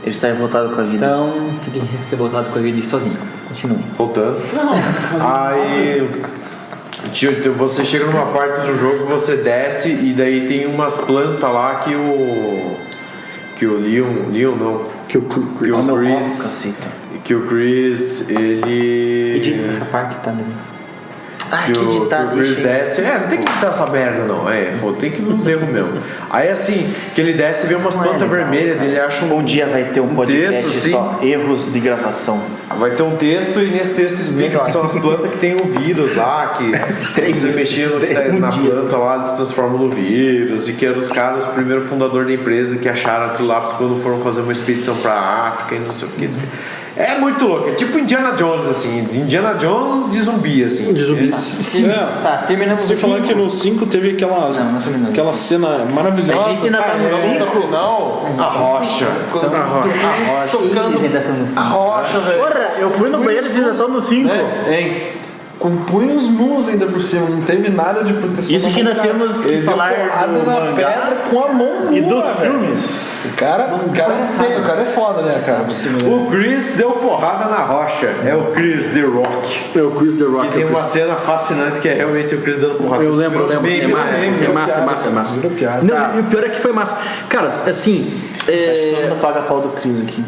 Ele está revoltado com a vida. Então, fique revoltado com a vida sozinho. Continue. Voltando. Aí você chega numa parte do jogo que você desce e daí tem umas plantas lá que o Leon não. Que o Chris, ele. Edita essa parte, tá, Dani? Que o Chris desce. Não tem que editar essa merda, não. Tem que ir nos erros mesmo. Aí assim, que ele desce e vê umas plantas vermelhas dele, acha Um dia vai ter um podcast texto, sim. só erros de gravação. Vai ter um texto e nesse texto explica que são as plantas que tem o vírus lá, que se mexendo na planta lá, eles se transformam no vírus, e que eram os caras, o primeiro fundador da empresa que acharam aquilo lá quando foram fazer uma expedição pra África e não sei o que. É muito louco, é tipo Indiana Jones, assim, Indiana Jones de zumbi, assim. De zumbi. Tá, terminamos Você falando que no 5 teve aquela cena maravilhosa. A gente ainda tá no 5. final. A rocha. Socando. Ainda estamos A rocha, velho. Porra, eu fui no banheiro e eles ainda estão no 5. Hein? Com punhos nus ainda por cima, não teve nada de proteção. Isso que ainda temos que Ele deu falar porrada do na mangá pedra com a mão e nua, dos velho. filmes. O cara é foda, né, cara? O Chris deu porrada na rocha. É o Chris The Rock. É o Chris The Rock. E tem uma cena fascinante que é realmente o Chris dando porrada. Eu lembro. É massa. Não, e o pior é que foi massa. Cara, assim. Acho que todo mundo paga pau do Chris aqui.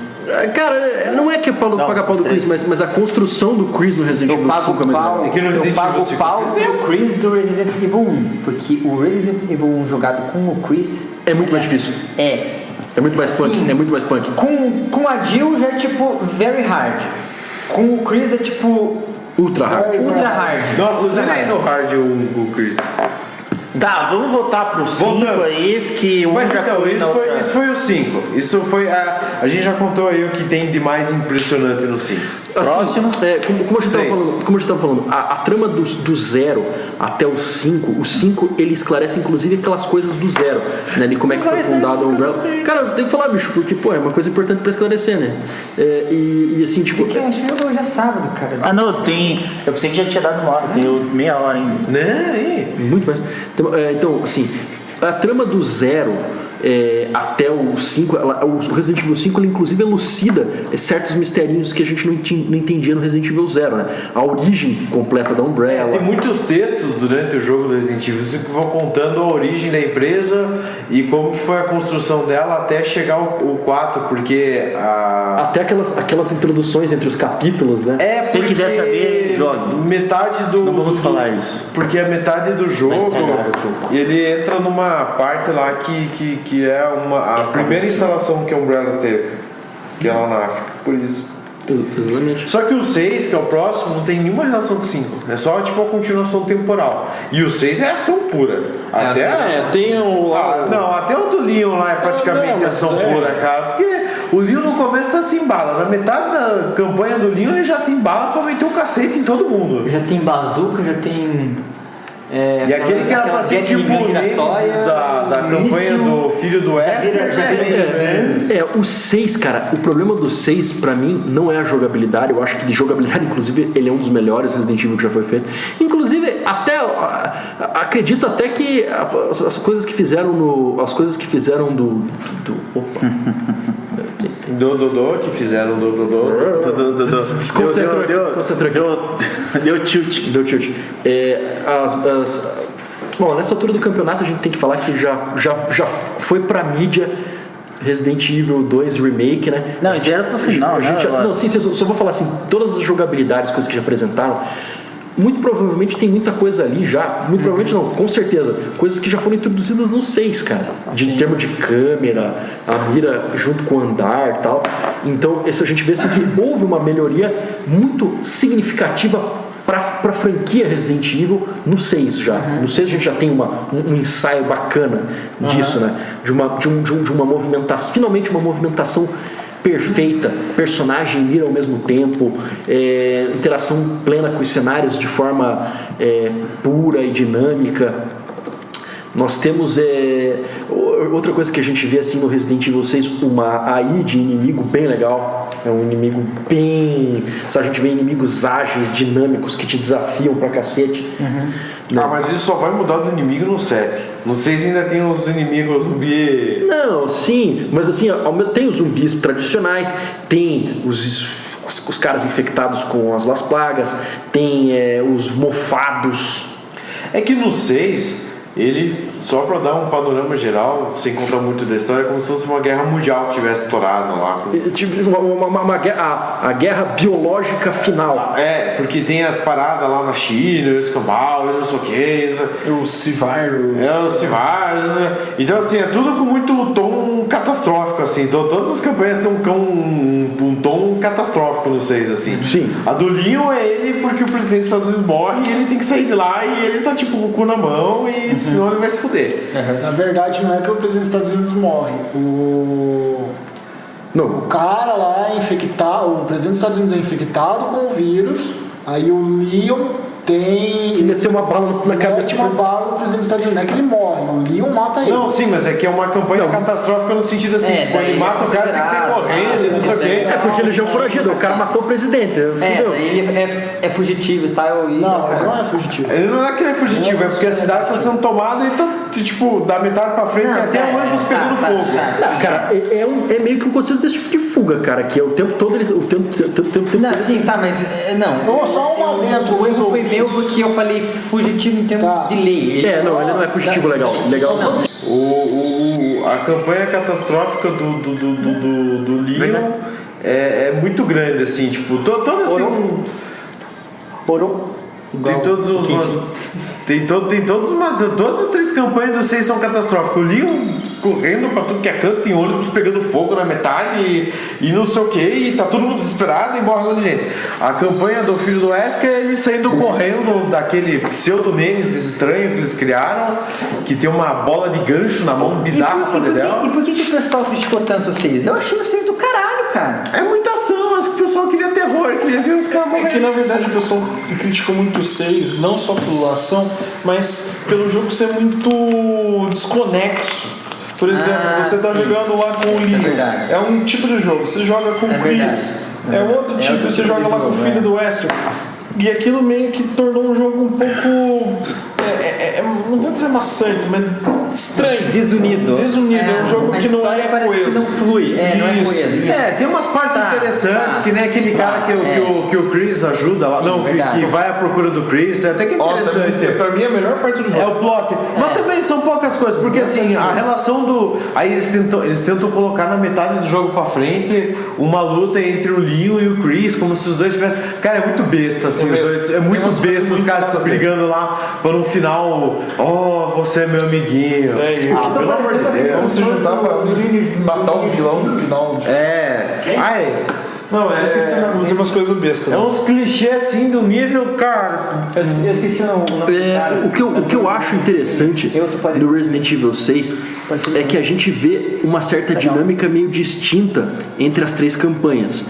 Cara, não é que é pau do paga pau do Chris, mas a construção do Chris no Resident Evil 5 é muito legal. É que no Resident Eu pago Evil o pau do Chris do Resident Evil 1, porque o Resident Evil 1 jogado com o Chris É muito mais difícil. É muito mais punk. Sim. É muito mais punk. Com a Jill já é tipo very hard. Com o Chris é tipo Ultra hard. ultra hard. Nossa, você nem no hard o Chris. Tá, vamos voltar pro 5 Voltando. aí, que um Mas já então, foi na outra. isso foi o 5. Isso foi a gente já contou aí o que tem de mais impressionante no 5. Assim, como a gente estava falando, a trama do 0 até o 5, o 5 ele esclarece inclusive aquelas coisas do 0, né? De como é que foi fundado a Umbrella. Cara, tem que falar, bicho, porque pô, é uma coisa importante pra esclarecer, né? E assim, tipo. Porque a gente jogou hoje é sábado, cara. Ah, não, tem. Eu pensei que já tinha dado uma hora, tem meia hora ainda. Né? Muito mais. Então, assim, a trama do 0 até o 5, o Resident Evil 5 ele inclusive elucida certos misterinhos que a gente não entendia no Resident Evil 0, né? A origem completa da Umbrella. Tem muitos textos durante o jogo do Resident Evil que vão contando a origem da empresa e como que foi a construção dela até chegar o 4, porque até aquelas introduções entre os capítulos, né? Se você quiser saber, jogue. Metade do. Não vamos falar isso. Porque a metade do jogo, ele entra numa parte lá que é a primeira instalação que a Umbrella teve, que é lá na África. Por isso. Exatamente. Só que o 6, que é o próximo, não tem nenhuma relação com o 5. É só tipo a continuação temporal. E o 6 é ação pura. Tem o... até o do Leon lá é praticamente ação pura, cara. Porque o Leon no começo tá sem bala. Na metade da campanha do Leon ele já tem bala pra meter o cacete em todo mundo. Já tem bazuca, já tem... e aquele que era pra ser tipo o Nemesis da campanha do filho do Wesker. O 6, cara, o problema do 6 pra mim não é a jogabilidade. Eu acho que de jogabilidade, inclusive, ele é um dos melhores Resident Evil que já foi feito. Inclusive, acredito até que as coisas que fizeram do Dodô, que fizeram do Dodô. Desconcentrou. Deu tilt. Bom, nessa altura do campeonato a gente tem que falar que já foi pra mídia Resident Evil 2 Remake, né? Não, isso era pro final, né? Só vou falar assim, todas as jogabilidades, coisas que já apresentaram, muito provavelmente tem muita coisa ali já, muito provavelmente não, com certeza, coisas que já foram introduzidas no 6, cara, em termos de câmera, a mira junto com o andar e tal. Então, a gente vê assim, que houve uma melhoria muito significativa para a franquia Resident Evil no 6 já. No 6 a gente já tem um ensaio bacana disso, né? De uma movimentação, finalmente uma movimentação perfeita, personagem e mira ao mesmo tempo, interação plena com os cenários de forma pura e dinâmica. Nós temos outra coisa que a gente vê assim no Resident Evil 6, uma AI de inimigo bem legal. É um inimigo bem... Sabe, a gente vê inimigos ágeis, dinâmicos, que te desafiam pra cacete. Mas isso só vai mudar do inimigo no 7. No 6 ainda tem os inimigos zumbi. Não, sim, mas assim, tem os zumbis tradicionais, tem os caras infectados com as Las Plagas, tem os mofados. É que no 6, ele, só pra dar um panorama geral, sem contar muito da história, é como se fosse uma guerra mundial que tivesse estourado lá. Tipo, a guerra biológica final. Porque tem as paradas lá na China, o escambau, não sei o que. O C-Virus. O C-Virus. Então, assim, é tudo com muito tom catastrófico, assim. Então, todas as campanhas têm um tom catastrófico no 6, assim. Sim. A do Leon é ele porque o presidente dos Estados Unidos morre e ele tem que sair de lá e ele tá, tipo, com o cu na mão e senão ele vai se fuder. Na verdade, não é que o presidente dos Estados Unidos morre. O cara lá é infectado, o presidente dos Estados Unidos é infectado com o vírus, aí o Leon tem... Que meteu uma bala na cabeça. Mete uma bala no presidente dos Estados Unidos, não é que ele morre, o Leon mata ele. Não, sim, mas é que é uma campanha catastrófica no sentido assim, tipo, ele mata o cara, tem que sair correndo, não sei o quê. É porque ele já é um foragido, o cara matou o presidente. Fudeu. Ele é fugitivo e tal. Não, ele não é fugitivo. Ele não é que ele é fugitivo, é porque a cidade está sendo tomada e tá, tipo, da metade pra frente até o ônibus pegando fogo. Cara, é meio que um conceito desse tipo de fuga, cara, que é o tempo todo ele. Não, sim, tá, mas. Não. Só um adentro, o erro foi meu porque eu falei fugitivo em termos de lei. Ele não é fugitivo legal. Não. A campanha catastrófica do Leon é muito grande, assim, tipo, todas têm um. Tem todos todas as 3 campanhas do 6 são catastróficas. O Leon correndo pra tudo que é canto, tem ônibus pegando fogo na metade e não sei o que, e tá todo mundo desesperado e morre um monte de gente. A campanha do filho do Wesker é ele saindo correndo daquele pseudo-Nemesis estranho que eles criaram, que tem uma bola de gancho na mão bizarra pra dedéu. E por que o pessoal criticou tanto o 6? Eu achei o 6 do caralho, cara. É muita ação, mas que o pessoal queria terror, queria ver os caras morrendo. É que na verdade o pessoal criticou muito o 6, não só pela ação, mas pelo jogo ser muito desconexo. Por exemplo, você tá jogando lá com o Leon, é um tipo de jogo. Você joga com o Chris, é outro tipo. Você joga lá com o filho do Wesker. E aquilo meio que tornou um jogo um pouco... não vou dizer maçante, mas estranho. Desunido. É um jogo que não é parece que não flui. Não é coeso. Tem umas partes interessantes, que nem aquele cara que o Chris ajuda lá. Que vai à procura do Chris. Até que é interessante. Pra mim, a melhor parte do jogo é o plot. Mas também são poucas coisas, porque assim, a relação do... Aí eles tentam colocar na metade do jogo pra frente uma luta entre o Leon e o Chris, como se os dois tivessem... Cara, é muito besta, assim, os dois. É muito besta os caras se brigando lá para no final, você é meu amiguinho. Pelo amor de Deus. Vamos se juntar pra matar o vilão no final. Não, tem umas coisas bestas. É uns clichês assim do nível, cara. Eu esqueci o nome do cara. O que eu acho interessante do Resident Evil 6 é que a gente vê uma certa dinâmica meio distinta entre as 3 campanhas.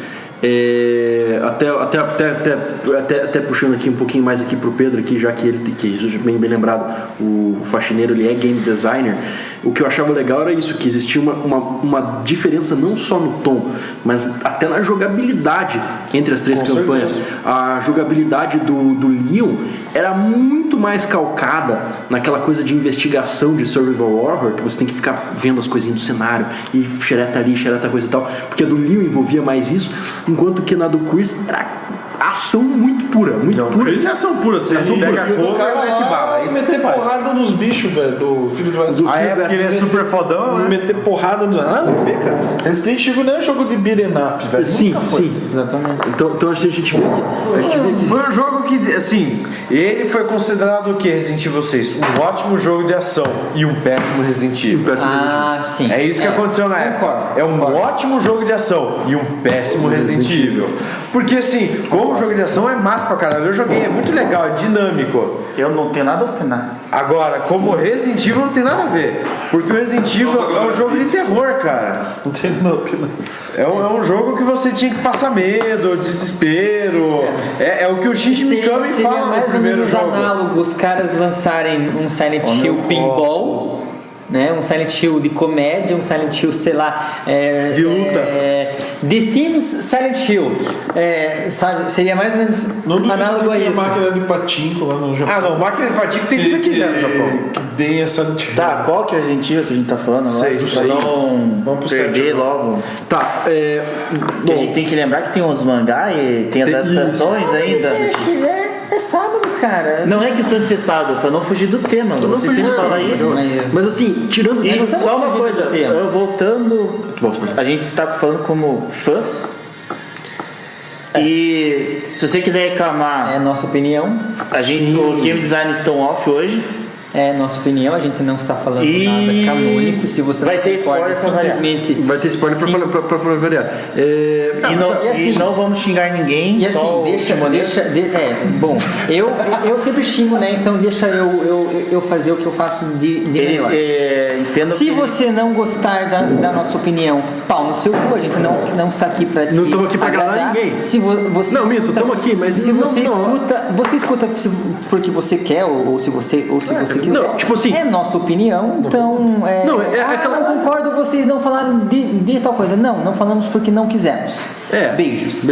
Até puxando aqui um pouquinho mais aqui pro Pedro aqui, já que ele, que bem lembrado, o faxineiro, ele é game designer. O que eu achava legal era isso, que existia uma diferença não só no tom, mas até na jogabilidade entre as 3 campanhas. Certeza. A jogabilidade do Leon era muito mais calcada naquela coisa de investigação de survival horror, que você tem que ficar vendo as coisinhas do cenário e xereta ali, xereta coisa e tal, porque a do Leon envolvia mais isso, enquanto que na do Chris era ação muito pura, muito pura. Chris é ação pura, você pega a cor, mete bala. Isso meter porrada nos bichos, velho, do filho do Brasil. Porque ele é super fodão, né? Meter porrada nos... Nada a ver, cara. Resident Evil não é um jogo de beat'em up, velho. Sim, exatamente. Então a gente vê aqui. Foi um jogo que, assim, ele foi considerado o que, Resident Evil 6? Um ótimo jogo de ação e um péssimo Resident Evil. Sim. É isso que aconteceu na época. É um ótimo jogo de ação e um péssimo Resident Evil. Porque, assim, como jogo de ação é massa pra caralho. Eu joguei, é muito legal, é dinâmico. Eu não tenho nada a opinar. Agora, como Resident Evil não tem nada a ver. Porque o Resident Evil é um jogo de terror, cara. Não tenho nada a opinar. É um jogo que você tinha que passar medo, desespero. É o que o Shinji Mikami fala no primeiro jogo. Seria mais ou menos análogo os caras lançarem um Silent Hill Pinball, né? Um Silent Hill de comédia, um Silent Hill, sei lá, de luta. The Sims Silent Hill, sabe? Seria mais ou menos análogo a isso. Máquina de patinco lá no Japão. Ah, não, máquina de patinco tem que você quiser no Japão. Que tem essa... Tá, qual que é o Resident Evil que a gente tá falando agora? Pra não perder logo. Tá, Bom, a gente tem que lembrar que tem uns mangá e tem as adaptações ainda. É sábado, cara. Não é questão de ser sábado, pra não fugir do tema. Você sempre fala isso. Mas assim, tirando... E só uma coisa, voltando, a gente está falando como fãs. E se você quiser reclamar... É nossa opinião. Os game designers estão off hoje. É nossa opinião, a gente não está falando nada canônico. Se você vai não ter spoiler simplesmente... Vai ter spoiler pra variar. E não vamos xingar ninguém. E assim, bom, eu sempre xingo, né? Então deixa eu fazer o que eu faço de melhor. Se você não gostar da nossa opinião, pau no seu cu, a gente não está aqui para te Não estamos aqui para agradar ninguém. Se você não, Mito, estamos aqui, mas se você escuta porque você quer ou se você quiser. Não, tipo assim, é nossa opinião, então não concordo vocês não falaram de tal coisa. Não falamos porque não quisemos. Beijos.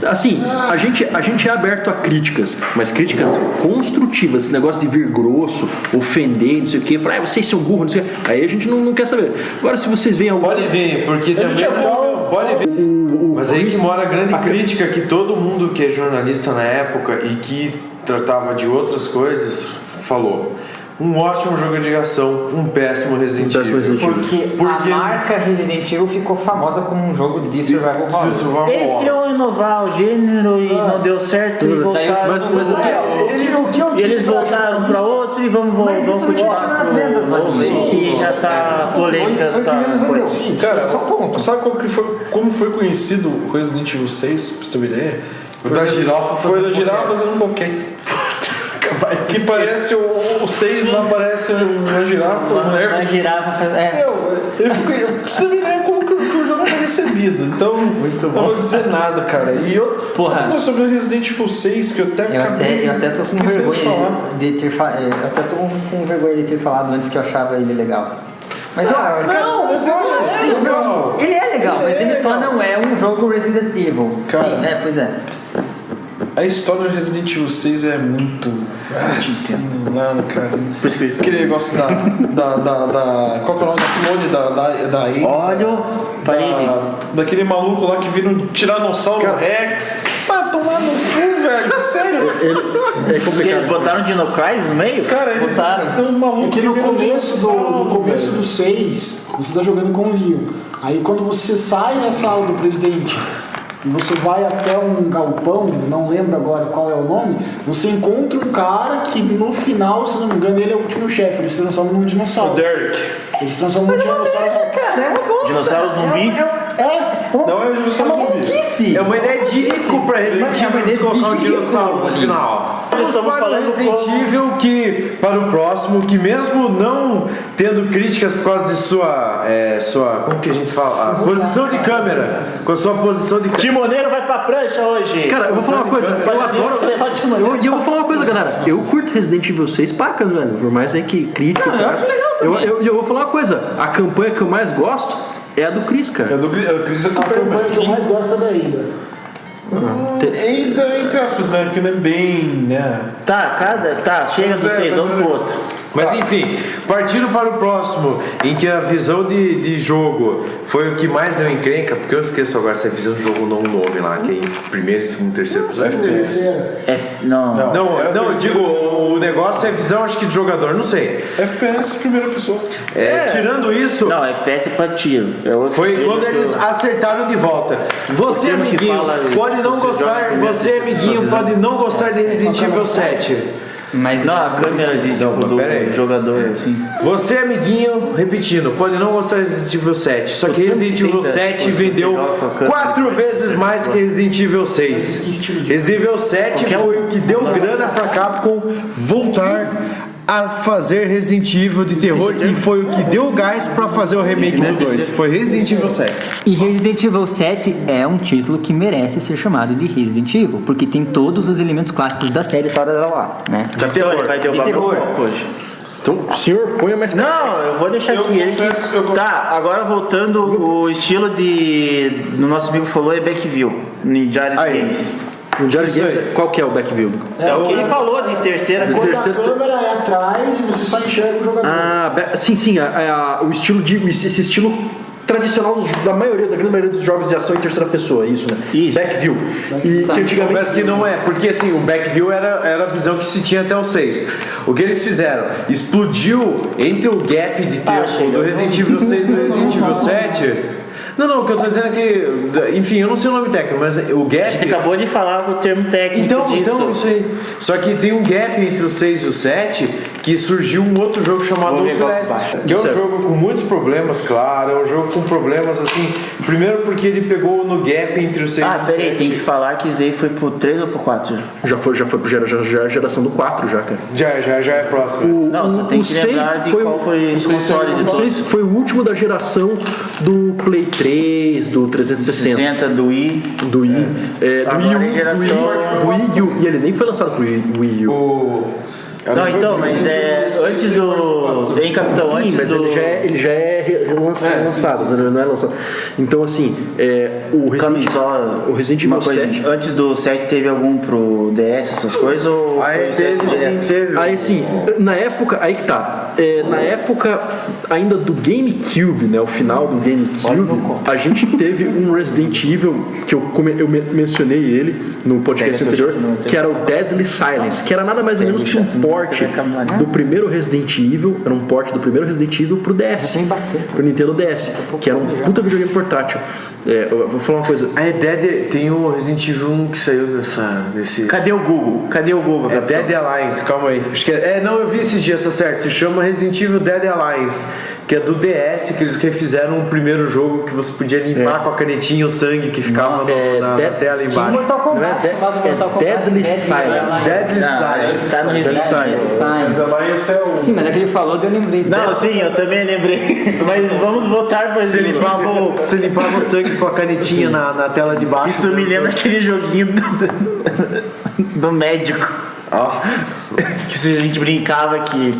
Assim, a gente é aberto a críticas, mas críticas construtivas. Esse negócio de vir grosso, ofender, não sei o que, falar, vocês são burros, não sei o que. Aí a gente não quer saber. Agora, se vocês veem algum... Pode vir, porque também... Pode vir. Mas aí que mora a grande crítica que todo mundo que é jornalista na época e que tratava de outras coisas falou. Um ótimo jogo de ação, um péssimo Resident Evil. Porque a marca Resident Evil ficou famosa como um jogo de survival horror. Eles queriam inovar o gênero e não deu certo e voltaram. Eles voltaram para outro e vamos continuar nas vendas, que já tá polêmica essa coisa. Cara, sabe como foi conhecido o Resident Evil 6, pra você ter uma ideia? O da girafa fazendo um boquete. Que parece o 6 lá, parece uma girafa. Uma girafa Você me lembra como que o jogo foi recebido. Então, não vou dizer nada, cara. E outra sobre o Resident Evil 6 que eu até tô com vergonha de ter falado. Eu até tô com vergonha de ter falado antes que eu achava ele legal. Mas ele é legal, mas ele só não é um jogo Resident Evil. Cara, sim, né? Pois é. A história do Resident Evil 6 é muito... nada, cara. Por isso que aquele negócio qual que é o nome da clone da Amy? Olha, parede. Daquele maluco lá que vira um Tiranossauro Rex. Vai tomar no cu, velho. Sério. É complicado. Eles botaram Dino Crisis no meio? Cara, botaram. Então, um maluco que no começo do 6, você tá jogando com o Leon. Aí quando você sai da sala do presidente e você vai até um galpão, não lembro agora qual é o nome, você encontra um cara que no final, se não me engano, ele é o último chefe, ele se transforma num dinossauro. O Derek. Ele se transforma num dinossauro Rex. Dinossauro zumbi? Não é evolução zumbi. É uma ideia de rico pra Resident Evil eles colocar um dinossauro no final. Estamos falando Resident Evil que, para o próximo, que mesmo não tendo críticas por causa de sua como que a gente fala? A posição de câmera. Com a sua posição de câmera. Timoneiro vai pra prancha hoje. Cara, eu vou falar uma coisa. Eu adoro. E eu vou falar uma coisa, galera. Eu curto Resident Evil 6 pacas, velho. Por mais aí que crítica. Eu acho legal também. Eu vou falar uma coisa. A campanha que eu mais gosto é a do Chris, cara. É do Chris. A campanha que eu mais gosto é da Ada. Ainda entre aspas, né? Porque não é bem, né? Tá, chega dos 6, vamos pro outro. Mas enfim, partindo para o próximo, em que a visão de jogo foi o que mais deu encrenca, porque eu esqueço agora se é visão de jogo ou não o nome lá, que é em primeiro, segundo, terceiro episódio. FPS. Não, eu digo, o negócio é visão, acho que de jogador, não sei. FPS primeira pessoa. Tirando isso, Não, FPS é pra tiro. foi quando eles acertaram de volta. Você, termo que amiguinho, fala- pode não gostar, você, amiguinho, pode não gostar de Resident Evil 7. Mas Não, a câmera do jogador, assim. Você, amiguinho, repetindo, pode não gostar de Resident Evil 7, só que Resident Evil 7 vendeu 4 vezes mais que Resident Evil 6. Resident Evil 7 foi o que deu grana pra Capcom voltar a fazer Resident Evil de terror e foi o que deu gás pra fazer o remake do 2. Foi Resident Evil 7. E Resident Evil 7 é um título que merece ser chamado de Resident Evil, porque tem todos os elementos clássicos da série fora lá, né? Da terror, vai derrubar meu copo hoje. Então, senhor, ponha mais Não, eu vou deixar aqui. Tá, agora voltando, o estilo no nosso amigo falou é Backview, no Diário de Games. No Diário de Games, qual que é o backview? É o que ele falou de terceira. Quando a câmera é atrás e você só enxerga o jogador. Sim, o estilo esse estilo tradicional da grande maioria dos jogos de ação em terceira pessoa, isso, né? Isso. Backview. E que antigamente Mas que não é, porque assim, o backview era a visão que se tinha até o 6. O que eles fizeram? Explodiu entre o gap de tempo do Resident Evil 6 e do Resident Evil 7. Não, o que eu tô dizendo é que, enfim, eu não sei o nome técnico, mas o gap... A gente acabou de falar o termo técnico disso. Então, isso aí. Só que tem um gap entre o 6 e o 7 que surgiu um outro jogo chamado Outlast. Que é um jogo com muitos problemas, claro. É um jogo com problemas, assim... Primeiro porque ele pegou no gap entre o 6 e o 7. Peraí, tem que falar que Zay foi pro 3 ou pro 4? já foi a geração do 4 já, cara. Já é próximo. Não, você tem que lembrar de qual foi os consoles de todos. Foi o último da geração do Play 3, do 360. Do Wii. Do Wii. Agora é geração... Do Wii U. E ele nem foi lançado pro Wii U. Não, então, mas antes do... Em Capitão, sim, antes mas do... ele já é lançado, sim. não é lançado. Então, assim, o Resident Evil 7... Antes do 7 teve algum pro DS, essas coisas? Ou teve. Aí, sim, na época... Aí que tá. Na época ainda do GameCube, né? O final do GameCube, a gente teve um Resident Evil, que eu mencionei ele no podcast anterior, que era o Deadly Silence, que era nada mais ou menos que um port do primeiro Resident Evil, era um port do primeiro Resident Evil pro DS, pro Nintendo DS, que era um puta videogame portátil. Eu vou falar uma coisa. Tem o Resident Evil 1 que saiu nesse... Cadê o Google? É Dead Alliance, calma aí. Acho que não, eu vi esses dias, tá certo. Se chama Resident Evil Dead Alliance, que é do DS, que eles refizeram um primeiro jogo que você podia limpar com a canetinha o sangue que ficava na tela embaixo. Mortal Kombat, Deadly Silence. Deadly Silence. Tá no Silence. Sim, mas aquele falou, eu lembrei. Não, sim, eu também lembrei. Mas vamos voltar para Você limpava o sangue com a canetinha na tela de baixo. Isso me lembra aquele joguinho do médico. Nossa. Que se a gente brincava que...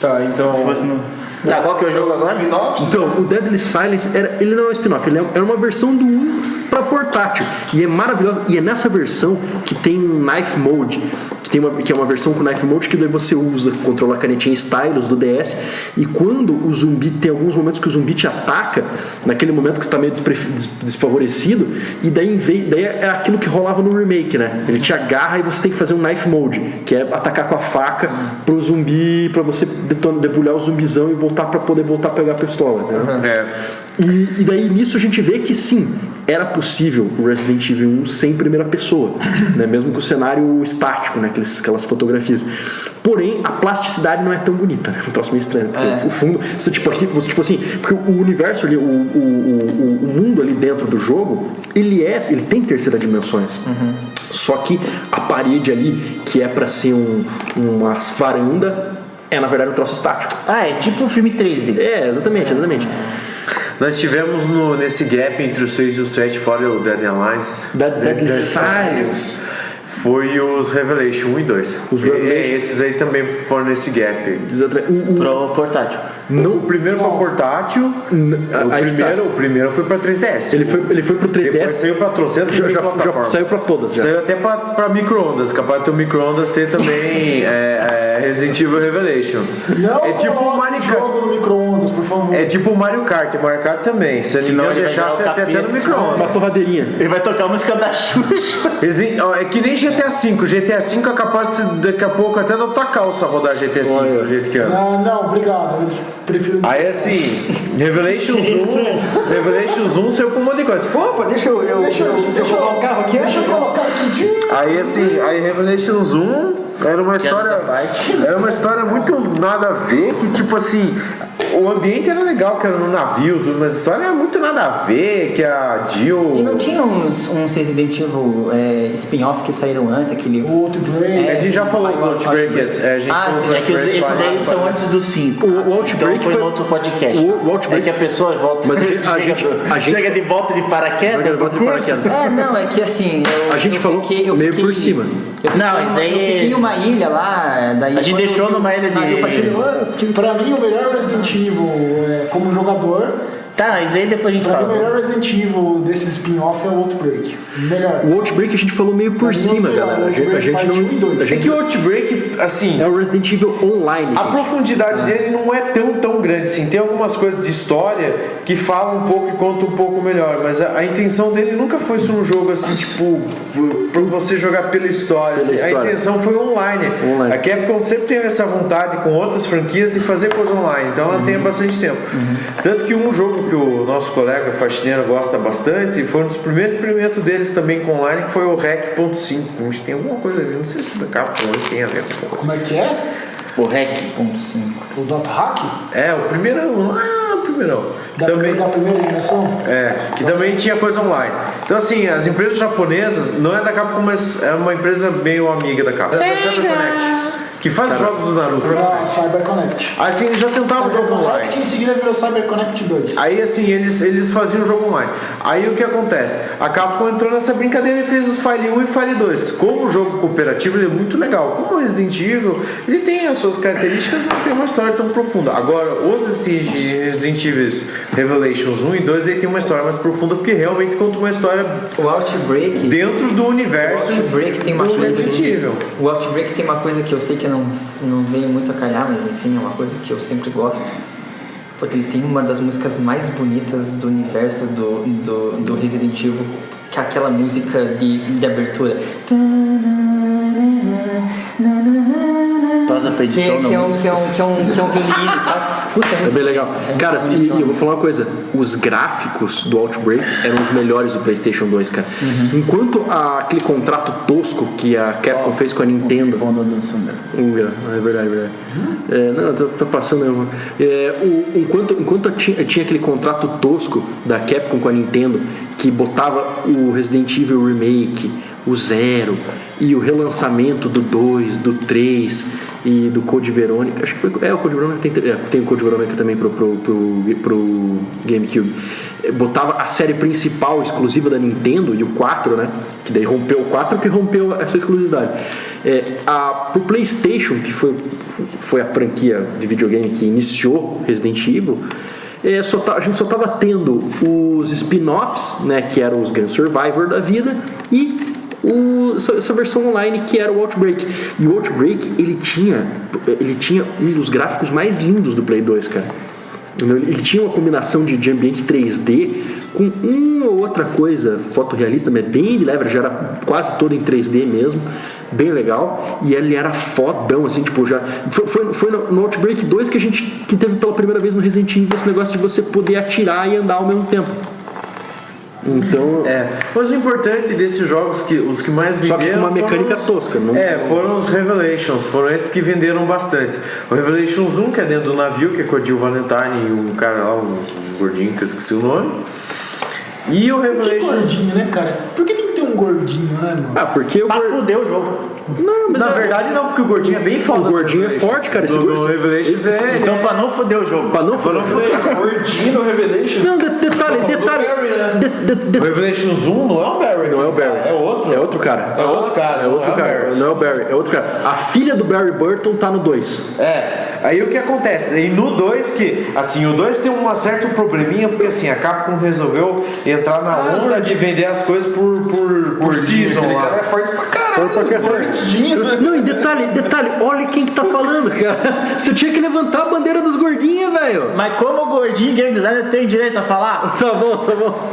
Tá, então... Se fosse no... Tá, qual que é o jogo agora? Então, o Deadly Silence, ele não é um spin-off, ele era uma versão do 1 para portátil. E é maravilhosa. E é nessa versão que tem um Knife Mode, que é uma versão com Knife Mode que daí você usa, controla a canetinha Stylus do DS. E quando o zumbi, tem alguns momentos que o zumbi te ataca, naquele momento que você está meio desfavorecido, e daí é aquilo que rolava no remake, né? Ele te agarra e você tem que fazer um Knife Mode, que é atacar com a faca pro zumbi, pra você debulhar o zumbizão e voltar pra poder voltar a pegar a pistola, né? E daí nisso a gente vê que sim, era possível o Resident Evil 1 sem primeira pessoa, né? Mesmo com o cenário estático, né? Aquelas fotografias. Porém, a plasticidade não é tão bonita, né? Um troço meio estranho. Porque o fundo, você, tipo assim, porque o universo ali, o mundo ali dentro do jogo, ele tem terceira dimensões. Só que a parede ali, que é pra ser uma varanda, é na verdade um troço estático. É tipo um filme 3D. Exatamente. Nós tivemos nesse gap entre o 6 e o 7, fora o Dead Alliance. Deadly Silence. Foi os Revelation 1 e 2. Esses aí também foram nesse gap. Pro portátil. O primeiro foi portátil. O primeiro foi pra 3DS. Ele foi pro 3DS. Depois saiu pra trocentas já saiu pra todas. Já. Saiu até pra micro-ondas. Capaz de ter o micro-ondas ter também Resident Evil Revelations. Não, é tipo o Mario Kart. Jogo no micro-ondas, por favor. É tipo o Mario Kart. O Mario Kart também. Se ele não deixar, você até no micro-ondas. Uma torradeirinha. Ele vai tocar a música da Xuxa. É que nem GTA V. GTA V é capaz de, daqui a pouco até da tua calça rodar GTA V do jeito que é. Não, obrigado. Eu prefiro. Aí assim, Revelations 1 saiu com um monte de coisa. Opa, deixa eu colocar um carro aqui. Deixa eu colocar aqui. Aí assim, Revelations 1 era uma história muito nada a ver, que tipo assim, o ambiente era legal, que era no navio, tudo, mas a história era muito nada a ver, que a Jill... E não tinha uns Resident Evil spin-off que saíram antes, aquele... O Outbreak. A gente já falou do Outbreak antes. Esses aí são antes do 5. O Outbreak então foi no outro podcast. O Outbreak é que a pessoa volta. Mas a gente chega de volta de paraquedas do curso. É que assim... A gente falou meio por cima. Eu fiquei em uma ilha lá, daí... A gente deixou numa ilha de... Pra mim, o melhor Resident Evil como jogador... Tá, mas aí depois a gente fala. O melhor Resident Evil desse spin-off é o Outbreak. Melhor. O Outbreak a gente falou meio por cima, galera. A gente não... É que o Outbreak, assim... É o Resident Evil Online. A profundidade dele não é tão grande assim. Tem algumas coisas de história que falam um pouco e contam um pouco melhor. Mas a intenção dele nunca foi ser um jogo assim, tipo... Pra você jogar pela história. A intenção foi online. A Capcom sempre teve essa vontade com outras franquias de fazer coisa online. Então ela tem há bastante tempo. Tanto que um jogo que o nosso colega faxineiro gosta bastante, foi um dos primeiros experimentos deles também com online, que foi o Rec.5. Tem alguma coisa ali, não sei se da Capcom tem a ver com... Como é que é? O Rec.5. O Dot Hack? O primeirão. Da primeira geração? Que também tinha coisa online. Então assim, as empresas japonesas, não é da Capcom, mas é uma empresa meio amiga da Capcom. É da CyberConnect, que faz jogos do Naruto. Não, CyberConnect. Assim, eles já tentavam jogo online. Em seguida virou CyberConnect 2. Aí assim, eles faziam o jogo online. Aí o que acontece? A Capcom entrou nessa brincadeira e fez os File 1 e File 2. Como o jogo cooperativo, ele é muito legal. Como o Resident Evil, ele tem as suas características, não tem uma história tão profunda. Agora, os Resident Evil Revelations 1 e 2, ele tem uma história mais profunda, porque realmente conta uma história o Outbreak, dentro do universo o Outbreak tem uma do coisa Resident Evil. O Outbreak tem uma coisa que eu sei que não veio muito a calhar, mas enfim, é uma coisa que eu sempre gosto. Porque ele tem uma das músicas mais bonitas do universo do Resident Evil, que é aquela música de abertura. Pausa pra edição, que é um violino, tá? Puta, é bem legal. Cara, e eu vou falar uma coisa: os gráficos do Outbreak eram os melhores do PlayStation 2, cara. Enquanto aquele contrato tosco que a Capcom fez com a Nintendo. É verdade. Tá passando. Enquanto tinha aquele contrato tosco da Capcom com a Nintendo, que botava o Resident Evil Remake, o 0 e o relançamento do 2, do 3 e do Code Veronica. Acho que foi o Code Veronica, tem o Code Veronica também pro GameCube. Botava a série principal exclusiva da Nintendo e o 4, né? Que daí rompeu o 4, que rompeu essa exclusividade. Pro PlayStation, que foi a franquia de videogame que iniciou Resident Evil, a gente só estava tendo os spin-offs, né, que eram os Gun Survivor da vida, e essa versão online que era o Outbreak. E o Outbreak, ele tinha um dos gráficos mais lindos do Play 2, cara. Ele tinha uma combinação de ambiente 3D com uma ou outra coisa fotorrealista, mas bem de leve, já era quase todo em 3D mesmo, bem legal, e ele era fodão, assim, tipo, já foi no Outbreak 2 que teve pela primeira vez no Resident Evil esse negócio de você poder atirar e andar ao mesmo tempo. Então, mas o importante desses jogos, os que mais venderam, só que com uma mecânica tosca, não? Foram os Revelations, foram esses que venderam bastante. O Revelations 1, que é dentro do navio, que é com o Jill Valentine e um cara lá, um gordinho que eu esqueci o nome. E o Revelations. Que gordinho, né, cara? Por que tem que ter um gordinho, né, mano? Porque pra fuder o jogo. Não, mas na verdade não, porque o gordinho é bem foda. O gordinho é forte, cara. No Revelations então pra não fuder o jogo. Pra não fuder o gordinho no Revelations. Não, detalhe. O Revelations 1 não é o Barry. Não é o Barry. É outro. É outro cara. É outro cara. Não é o Barry. É outro cara. A filha do Barry Burton tá no 2. Aí o que acontece? E no 2 que, assim, o 2 tem um certo probleminha, porque assim, a Capcom resolveu entrar na onda de vender as coisas por season. Aquele cara é forte pra caralho. Não, e detalhe, olha quem que tá falando, cara. Você tinha que levantar a bandeira dos gordinhos, velho. Mas como o gordinho game designer tem direito a falar? Tá bom.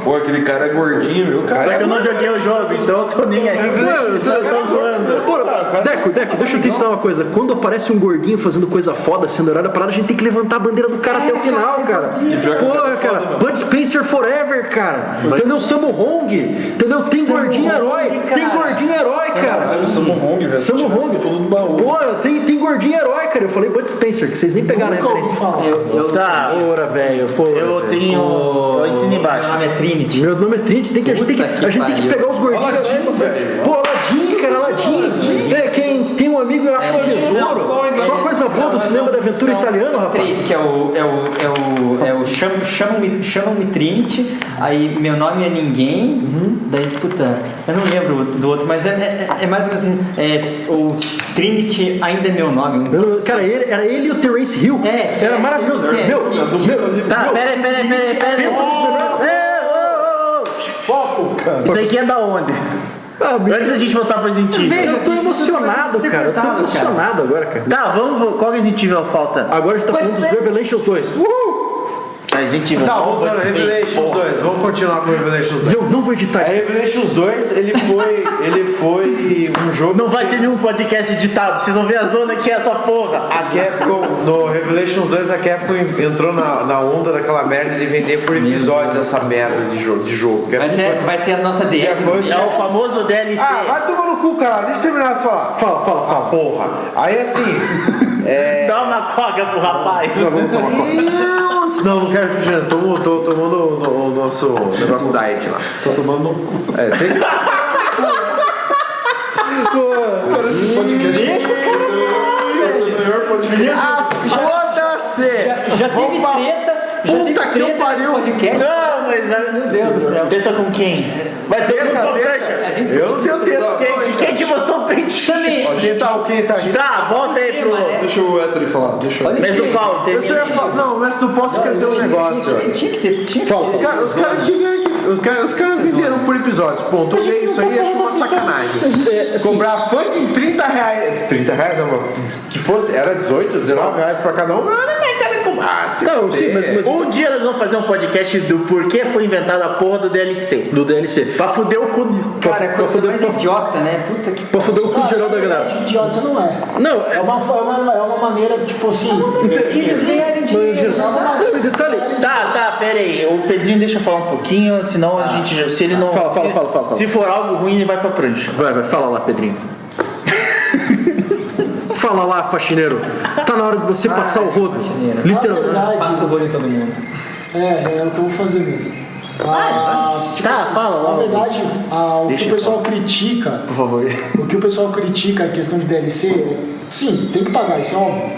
Pô, aquele cara é gordinho, viu, cara? Só que eu não joguei o jogo, então eu tô nem aí. Eu tô zoando. Pô, Deco, deixa eu te ensinar uma coisa. Quando aparece um gordinho fazendo coisa foda, sendo horário da parada, a gente tem que levantar a bandeira do cara até o final, cara. Pô, cara, Bud Spencer Forever, cara. Entendeu? Sammo Hong, entendeu? Tem gordinho herói. Tem gordinho herói, cara. Sammo Hong, velho. Sammo Hong. Falando do baú. Pô, tem gordinho herói, cara. Eu falei Bud Spencer, que vocês nem pegaram a referência. Porra, velho. Eu tenho. Eu ensino embaixo. Meu nome é Trinity. Meu nome é Trinity. A gente tem que pegar os gordinhos heróis, velho. Pô, Aladdin, cara, Aladdin. Quem tem um amigo e acha um tesouro. Só coisa boa do cinema da aventura italiano, rapaz. 3, que é o Chamam-me Trinity, aí meu nome é Ninguém, daí, puta, eu não lembro do outro, mas é mais ou menos assim, o Trinity ainda é meu nome. Cara, era ele e o Terence Hill. Era maravilhoso. Tá, peraí. Foco, cara. Isso aqui é da onde? Antes da gente voltar pro Resident Evil. Eu tô emocionado, cara. Eu tô emocionado agora, cara. Tá, vamos. Qual Resident Evil falta? Agora a gente tá falando dos Revelations 2. Resident Evil. Tá, vamos para Revelations 2. Vamos continuar com o Revelations 2. Eu não vou editar isso. Revelations 2, ele foi um jogo. Não vai ter nenhum podcast editado. Vocês vão ver a zona que é essa porra. A Capcom, no Revelations 2, a Capcom entrou na onda daquela merda de vender por episódios essa merda de jogo. Vai ter as nossas DLCs. É o famoso DLC. Vai tomar no cu, cara. Deixa eu terminar de falar. Fala. Porra. Aí assim. Dá uma coca pro rapaz. Não quero refrigerante. Tô tomando o nosso negócio diet lá. Tô tomando no cu. Sei que. Cara, esse podcast é o melhor podcast. Foda-se! Já teve treta. Puta que eu pariu! Não, mas meu Deus do céu. Tenta com quem? Vai todo mundo com prancha. Eu não tenho teta. Quem que mostrou o peitinho? Quem tá? Tá, volta aí pro. Deixa o Héctor falar. Mas o qual? Eu só ia falar. Não, mas tu posso quer dizer um negócio. Tinha que ter. Os caras venderam por episódios. Ponto. Eu isso aí acho uma sacanagem. Cobrar funk em 30 reais. 30 reais? Que fosse, era 18, 19 reais pra cada um. Não, sim, mas Um dia nós vamos fazer um podcast do porquê foi inventada a porra do DLC. do DLC. Pra fuder o cu. Cara, é coisa mais idiota, né? Puta que Pra foder o cu geral da galera. Idiota não é. Não, É uma maneira, tipo assim. eles ganharem dinheiro. Tá, pera aí. O Pedrinho deixa eu falar um pouquinho, senão a gente. Se ele não. Fala. Se for algo ruim, ele vai pra prancha. Vai, fala lá, Pedrinho. Fala lá, faxineiro. Tá na hora de você passar o rodo. Literalmente. Na verdade, Passa o rolo em todo mundo. é o que eu vou fazer mesmo. Fala lá. Na verdade, o que o pessoal critica, Por favor. o que o pessoal critica a questão de DLC, sim, tem que pagar, isso é óbvio.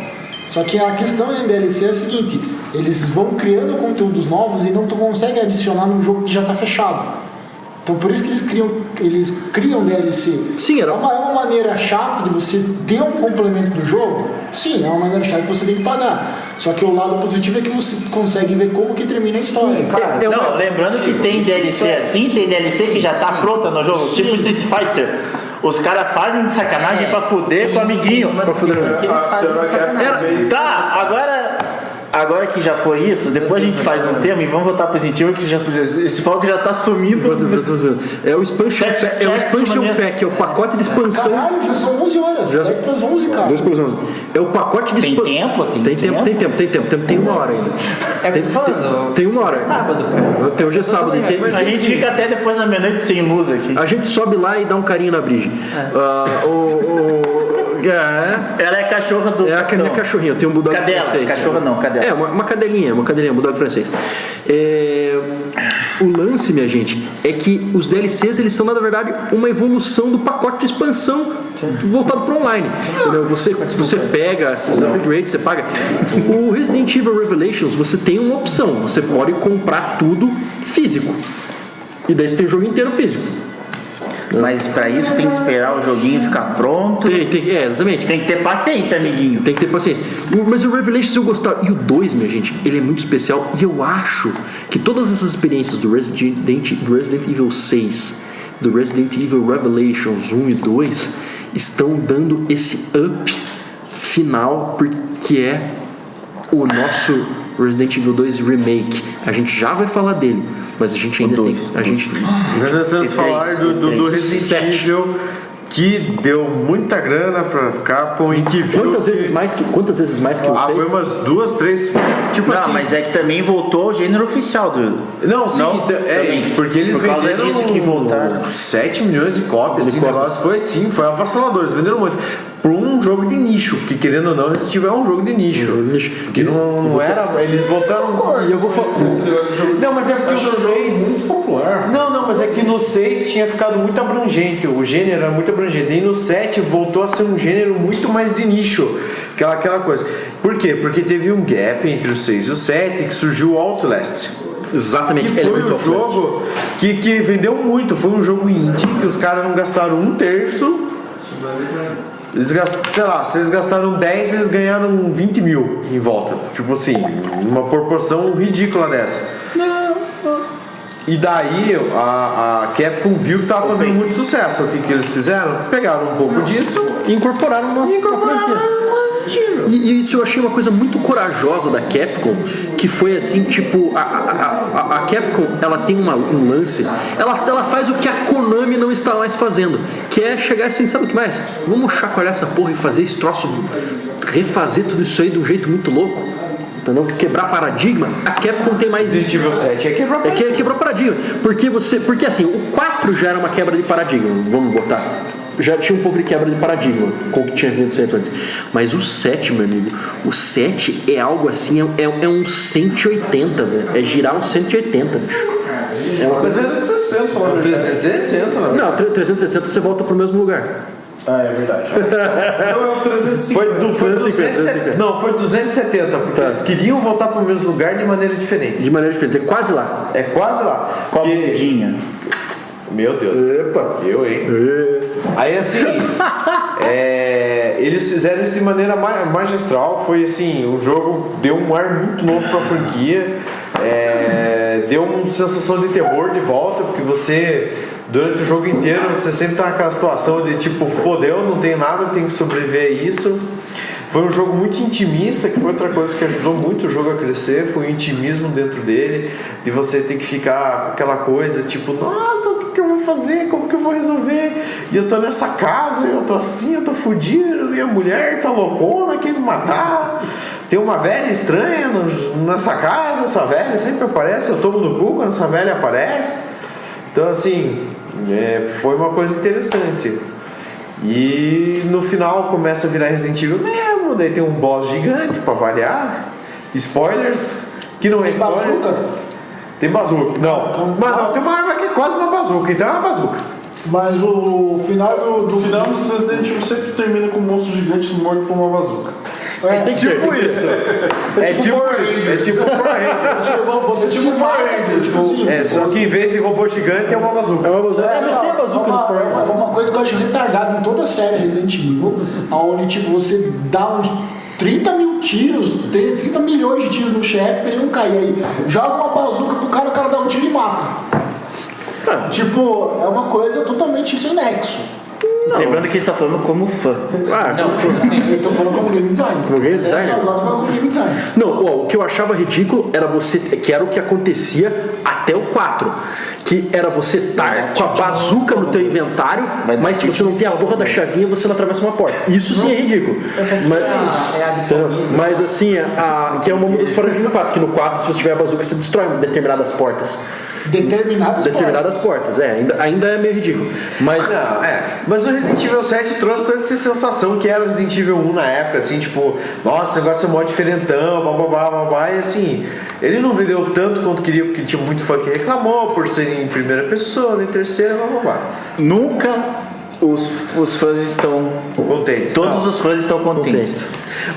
Só que a questão em DLC é a seguinte: eles vão criando conteúdos novos e não conseguem adicionar num jogo que já está fechado. Então por isso que eles criam DLC. Sim, é uma maneira chata de você ter um complemento do jogo. Sim, é uma maneira chata que você tem que pagar. Só que o lado positivo é que você consegue ver como que termina a história. Sim, cara. Não, lembrando que tem DLC assim, tem DLC que já tá pronta no jogo, tipo Street Fighter. Os caras fazem de sacanagem pra fuder com o amiguinho. Mas que eles fazem de sacanagem. Tá, agora agora que já foi isso, depois a gente faz um tema e vamos voltar pro Resident Evil, que esse foco já tá sumido. É o Expansion Pack, é o pacote de expansão. Caralho, já são 11 horas. 10 para as 11, cara. 10 para as 11. É o pacote de expansão. Tem tempo. Tem uma hora ainda. Tem uma hora. Sábado. Até hoje é sábado. A gente fica até depois da meia-noite sem luz aqui. A gente sobe lá e dá um carinho na Brigitte. Ela é a cachorra do. É a minha cachorrinha, eu tenho um bulldog francês. Cachorra não, cadela. É, uma cadelinha, um bulldog francês. O lance, minha gente, é que os DLCs, eles são, na verdade, uma evolução do pacote de expansão voltado para online. Você pega, você upgrade, você paga. O Resident Evil Revelations, você tem uma opção, você pode comprar tudo físico. E daí você tem o jogo inteiro físico. Mas pra isso tem que esperar o joguinho ficar pronto. Exatamente. Tem que ter paciência, amiguinho. Tem que ter paciência. Mas o Revelations eu gostava. E o 2, minha gente, ele é muito especial. E eu acho que todas essas experiências do Resident Evil 6, do Resident Evil Revelations 1 e 2 estão dando esse up final, porque é o nosso Resident Evil 2 Remake. A gente já vai falar dele, mas a gente ainda tem. Nós vamos falar do Resident Evil que deu muita grana pra Capcom e que viu. Quantas vezes mais que o 6? Foi umas 2, 3. Tipo não, assim. Mas é que também voltou ao gênero oficial do. Não, sim, porque eles por causa venderam disso que voltaram 7 milhões de cópias. Esse negócio foi avassalador. Eles venderam muito. Por um jogo de nicho, que querendo ou não, se tiver um jogo de nicho. Porque não era. Eles voltaram. E eu vou falar. Não, mas é porque o 6. popular. Não, mas é que no 6 tinha ficado muito abrangente. O gênero era muito abrangente. E no 7 voltou a ser um gênero muito mais de nicho. Aquela coisa. Por quê? Porque teve um gap entre o 6 e o 7 que surgiu o Outlast. Exatamente. Que foi um jogo que vendeu muito. Foi um jogo indie que os caras não gastaram 1/3. Se eles gastaram 10, eles ganharam 20 mil em volta. Tipo assim, uma proporção ridícula dessa. E daí a Capcom viu que estava fazendo muito sucesso. O que eles fizeram? Pegaram um pouco disso e incorporaram uma franquia. E isso eu achei uma coisa muito corajosa da Capcom, que foi assim, tipo, a Capcom, ela tem um lance, ela faz o que a Konami não está mais fazendo, que é chegar assim, sabe o que mais? Vamos chacoalhar essa porra e fazer esse troço, refazer tudo isso aí de um jeito muito louco. Entendeu? Quebrar paradigma. A Capcom tem mais. Resident Evil 7 é quebrar paradigma. É quebrar paradigma. Porque assim, o 4 já era uma quebra de paradigma. Vamos botar. Já tinha um pouco de quebra de paradigma com o que tinha vindo sempre antes. Mas o 7, meu amigo, o 7 é algo assim, é um 180, velho. É girar um 180, bicho. É uma 360, falando 360, né? Não, 360 você volta pro mesmo lugar. Ah, é verdade. Então é o 350. Foi 270. Não, foi 270, porque eles queriam voltar para o mesmo lugar de maneira diferente. De maneira diferente, é quase lá. É quase lá. Qual mudinha? Meu Deus. Epa. Hein? Aí assim, eles fizeram isso de maneira magistral. Foi assim, o jogo deu um ar muito novo para a franquia. Deu uma sensação de terror de volta, porque você... Durante o jogo inteiro você sempre tá naquela situação de tipo, fodeu, não tem nada, tem que sobreviver a isso. Foi um jogo muito intimista, que foi outra coisa que ajudou muito o jogo a crescer, foi o intimismo dentro dele, de você ter que ficar com aquela coisa, tipo, nossa, o que eu vou fazer, como que eu vou resolver? E eu tô nessa casa, eu tô assim, eu tô fudido, minha mulher tá loucona, quer me matar. Tem uma velha estranha nessa casa, essa velha sempre aparece, eu tomo no cu quando essa velha aparece. Então assim, foi uma coisa interessante. E no final começa a virar Resident Evil mesmo, daí tem um boss gigante pra variar. Spoilers, que não é spoiler. Bazuca? Tem bazuca. Não, mas não, tem uma arma que é quase uma bazuca, então é uma bazuca. Mas o final do final do Resident Evil sempre termina com um monstro gigante morto por uma bazuca. Tem tipo isso. É tipo Você tipo só que em vez de robô gigante é uma bazuca. Mas tem a bazuca no Power Rangers. Uma coisa que eu acho retardada em toda a série Resident Evil, onde tipo, você dá uns 30 mil tiros, 30 milhões de tiros no chefe pra ele não cair. Aí joga uma bazuca pro cara, o cara dá um tiro e mata. Tipo, é uma coisa totalmente sem nexo. Não. Lembrando que ele está falando como fã. Eu tô falando como game design. Como game design? Eu tô falando como game design. Não, o que eu achava ridículo era que era o que acontecia até o 4. Que era você estar com a bazuca no teu inventário, mas se você não tem a porra da chavinha, você não atravessa uma porta. Isso sim é ridículo. Mas assim, que é uma mudança para o 4, que no 4, se você tiver a bazuca, você destrói determinadas portas. Determinadas portas, ainda é meio ridículo. Mas o Resident Evil 7 trouxe toda essa sensação que era o Resident Evil 1 na época, assim, tipo, nossa, o negócio é mó diferentão, babá, e assim, ele não vendeu tanto quanto queria, porque tinha muito fã que reclamou por ser em primeira pessoa, em terceira, babá. Nunca os fãs estão contentes. Todos os fãs estão contentes.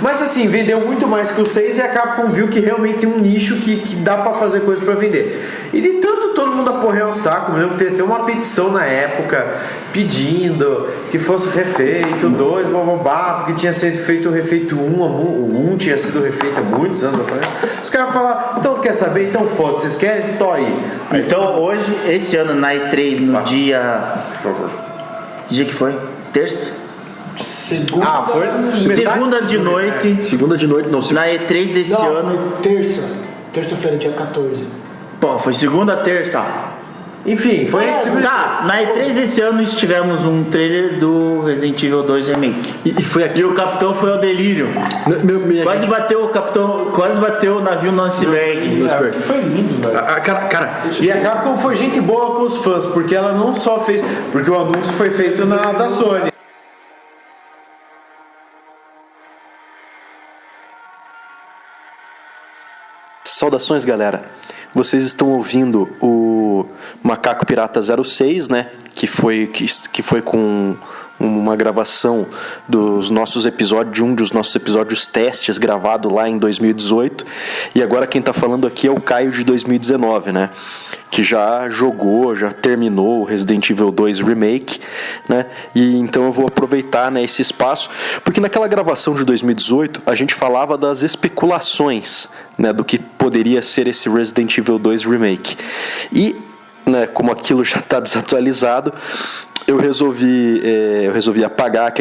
Mas assim, vendeu muito mais que o 6 e a Capcom viu que realmente tem um nicho que dá pra fazer coisa pra vender. E de tanto todo mundo aporrear o saco, me lembro que teve uma petição na época pedindo que fosse refeito, 2, porque tinha sido feito o refeito 1, o 1 tinha sido refeito há muitos anos atrás. Os caras falaram, então quer saber? Então foda, vocês querem? Tô aí. Então hoje, esse ano na E3, no dia... Por favor. Dia que foi? Terça? Segunda de noite. Segunda de noite, não. Na E3 desse ano. Foi terça. Terça-feira, dia 14. Pô, foi segunda, terça. Enfim, foi Tá, na E3 desse ano tivemos um trailer do Resident Evil 2 Remake. E foi aqui. E o capitão foi ao delírio. Quase bateu o navio no iceberg. Foi lindo, velho. Cara, e a Capcom foi gente boa com os fãs, porque ela não só fez. Porque o anúncio foi feito da Sony. Saudações, galera. Vocês estão ouvindo o Macaco Pirata 06, né? Que foi com uma gravação dos nossos episódios, de um dos nossos episódios testes gravado lá em 2018. E agora quem tá falando aqui é o Caio de 2019, né? Que já jogou, já terminou o Resident Evil 2 Remake, né? E então eu vou aproveitar, né, esse espaço, porque naquela gravação de 2018 a gente falava das especulações, né, do que poderia ser esse Resident Evil 2 Remake. E, né, como aquilo já está desatualizado, eu resolvi apagar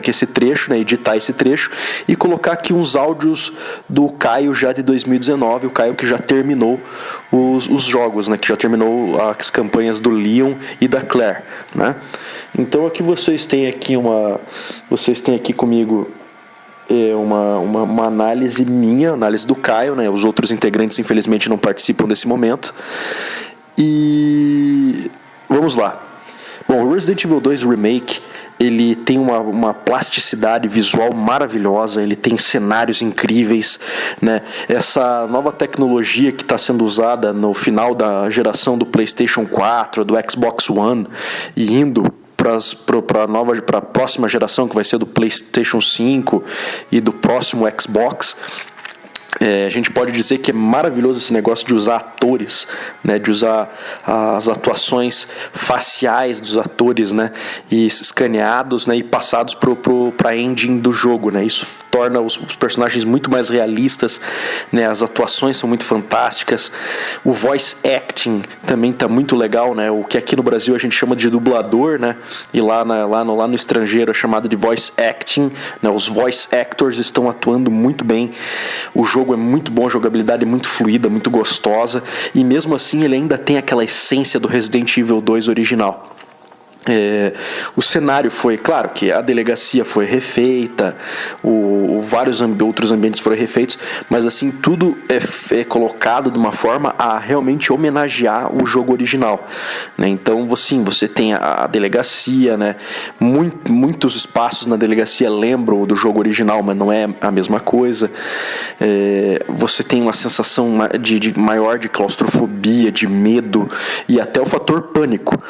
esse trecho, né, editar esse trecho e colocar aqui uns áudios do Caio já de 2019, o Caio que já terminou os jogos, né, que já terminou as campanhas do Leon e da Claire, né? Então aqui vocês têm aqui comigo uma análise minha, análise do Caio, né? Os outros integrantes infelizmente não participam desse momento. E vamos lá. Bom, o Resident Evil 2 Remake, ele tem uma plasticidade visual maravilhosa, ele tem cenários incríveis, né? Essa nova tecnologia que está sendo usada no final da geração do PlayStation 4, do Xbox One, e indo para a próxima geração, que vai ser do PlayStation 5 e do próximo Xbox. A gente pode dizer que é maravilhoso esse negócio de usar atores, né, de usar as atuações faciais dos atores, né, e escaneados, né, e passados para a engine do jogo, né. Isso torna os personagens muito mais realistas, né, as atuações são muito fantásticas, o voice acting também está muito legal, né, o que aqui no Brasil a gente chama de dublador, né, e lá no estrangeiro é chamado de voice acting, né, os voice actors estão atuando muito bem, o jogo é muito bom, a jogabilidade é muito fluida, muito gostosa, e mesmo assim ele ainda tem aquela essência do Resident Evil 2 original. O cenário foi, claro que a delegacia foi refeita, vários outros ambientes foram refeitos, mas assim, tudo é colocado de uma forma a realmente homenagear o jogo original, né? Então, você tem a delegacia, né? Muitos espaços na delegacia lembram do jogo original, mas não é a mesma coisa. Você tem uma sensação de maior de claustrofobia, de medo e até o fator pânico.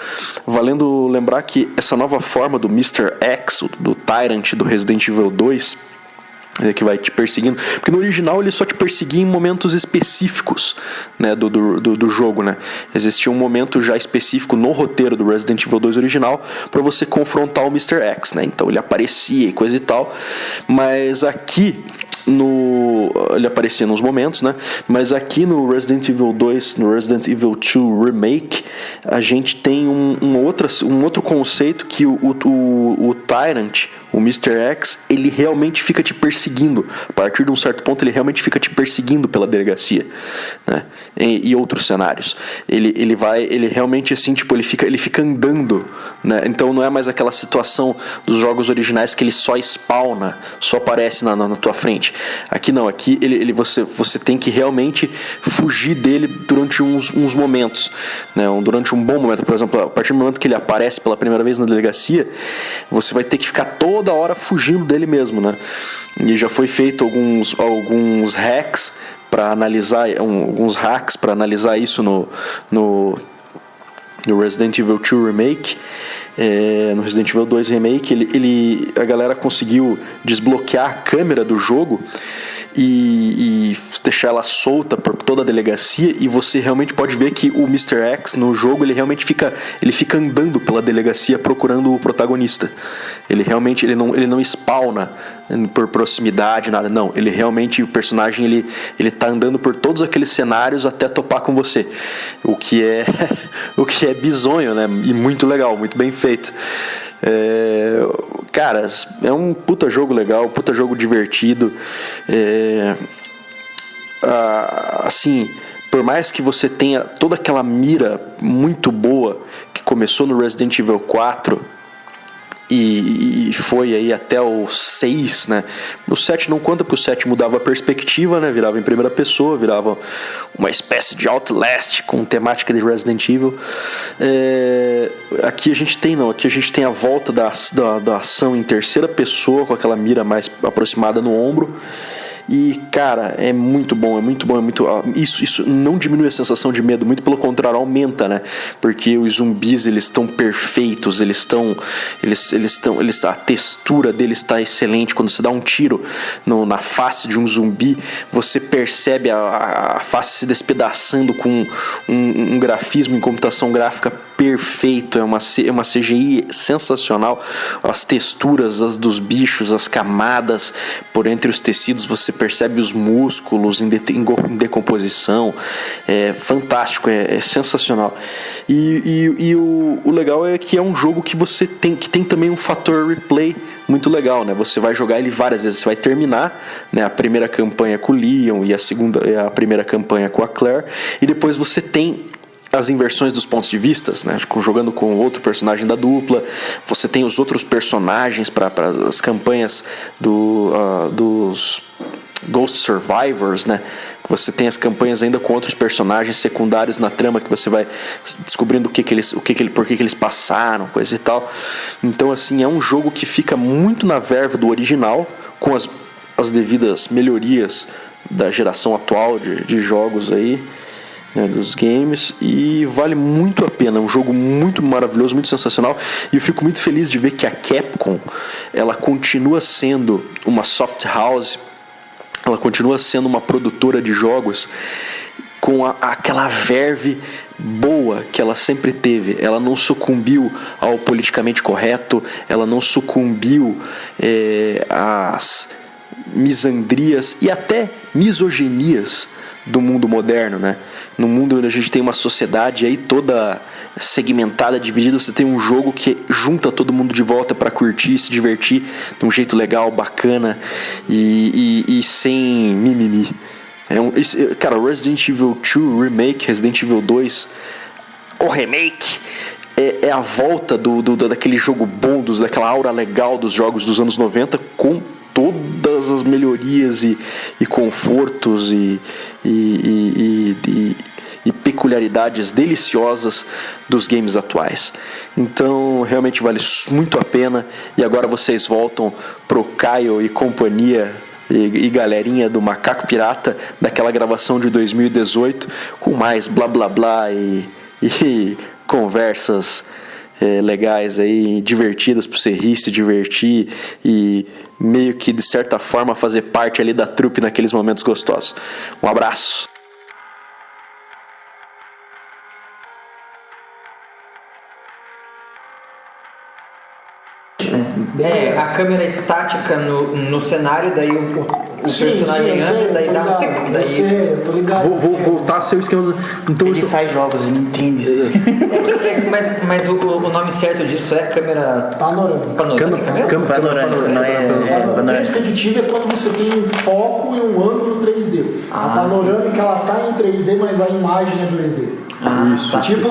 Valendo lembrar que essa nova forma do Mr. X, do Tyrant do Resident Evil 2, que vai te perseguindo, porque no original ele só te perseguia em momentos específicos, né, do jogo, né? Existia um momento já específico no roteiro do Resident Evil 2 original para você confrontar o Mr. X, né? Então ele aparecia e coisa e tal, mas aqui ele aparecia nos momentos, né? Mas aqui no Resident Evil 2, no Resident Evil 2 Remake, a gente tem um outro conceito que o Tyrant, o Mr. X, ele realmente fica te perseguindo. A partir de um certo ponto, ele realmente fica te perseguindo pela delegacia, né? E outros cenários. Ele realmente assim, tipo, ele fica andando, né? Então não é mais aquela situação dos jogos originais que ele só spawna, só aparece na tua frente. Aqui não, aqui você tem que realmente fugir dele durante uns momentos, né? Durante um bom momento. Por exemplo, a partir do momento que ele aparece pela primeira vez na delegacia, você vai ter que ficar toda hora fugindo dele mesmo, né? E já foi feito alguns hacks para analisar, alguns hacks para analisar isso no Resident Evil 2 Remake. No Resident Evil 2 Remake, a galera conseguiu desbloquear a câmera do jogo e deixar ela solta por toda a delegacia, e você realmente pode ver que o Mr. X no jogo, ele realmente fica andando pela delegacia procurando o protagonista. Ele realmente ele não spawna por proximidade, nada, não. Ele realmente, o personagem, ele tá andando por todos aqueles cenários até topar com você. O que é bizonho, né? E muito legal, muito bem feito. Cara, é um puta jogo legal, puta jogo divertido. Assim, por mais que você tenha toda aquela mira muito boa que começou no Resident Evil 4 e foi aí até o 6, né? No 7 não conta, porque o 7 mudava a perspectiva, né? Virava em primeira pessoa, virava uma espécie de Outlast com temática de Resident Evil. Aqui a gente tem a volta da ação em terceira pessoa, com aquela mira mais aproximada no ombro. E, cara, é muito bom. Isso não diminui a sensação de medo, muito pelo contrário, aumenta, né? Porque os zumbis, eles estão perfeitos, a textura deles está excelente. Quando você dá um tiro na face de um zumbi, você percebe a face se despedaçando com um grafismo em computação gráfica perfeito. É uma CGI sensacional. As texturas dos bichos, as camadas por entre os tecidos, você percebe os músculos em decomposição. É fantástico, é sensacional. E o legal é que é um jogo que que tem também um fator replay muito legal, né? Você vai jogar ele várias vezes, você vai terminar, né, a primeira campanha com o Leon e a primeira campanha com a Claire, e depois você tem as inversões dos pontos de vista, né? Jogando com outro personagem da dupla. Você tem os outros personagens para as campanhas dos Ghost Survivors, né? Você tem as campanhas ainda com outros personagens secundários na trama, que você vai descobrindo por que eles passaram, coisa e tal. Então, assim, é um jogo que fica muito na verve do original, com as devidas melhorias da geração atual de jogos aí, né, dos games, e vale muito a pena. É um jogo muito maravilhoso, muito sensacional, e eu fico muito feliz de ver que a Capcom, ela continua sendo uma soft house, ela continua sendo uma produtora de jogos com aquela verve boa que ela sempre teve. Ela não sucumbiu ao politicamente correto, ela não sucumbiu às misandrias e até misoginias do mundo moderno, né? No mundo onde a gente tem uma sociedade aí toda segmentada, dividida, você tem um jogo que junta todo mundo de volta para curtir, se divertir de um jeito legal, bacana e sem mimimi. Cara, Resident Evil 2 Remake, Resident Evil 2, o remake, é a volta daquele jogo bom, daquela aura legal dos jogos dos anos 90, com todas as melhorias e confortos e peculiaridades deliciosas dos games atuais. Então realmente vale muito a pena. E agora vocês voltam pro Caio e companhia e galerinha do Macaco Pirata, daquela gravação de 2018, com mais blá blá blá e conversas legais aí, divertidas para você rir, se divertir e meio que de certa forma fazer parte ali da trupe naqueles momentos gostosos. Um abraço. A câmera estática no cenário, daí o personagem anda, daí dá um tempo. Eu tô ligado. Vou voltar a ser o esquema. Então, Ele faz jogos, ele entende isso. Mas o nome certo disso é câmera Panorâmica. panorâmica mesmo? Panorâmica, não é Perspectiva é quando você tem um foco e um ângulo 3D. A panorâmica ela tá em 3D, mas a imagem é 2D. Isso. Tipo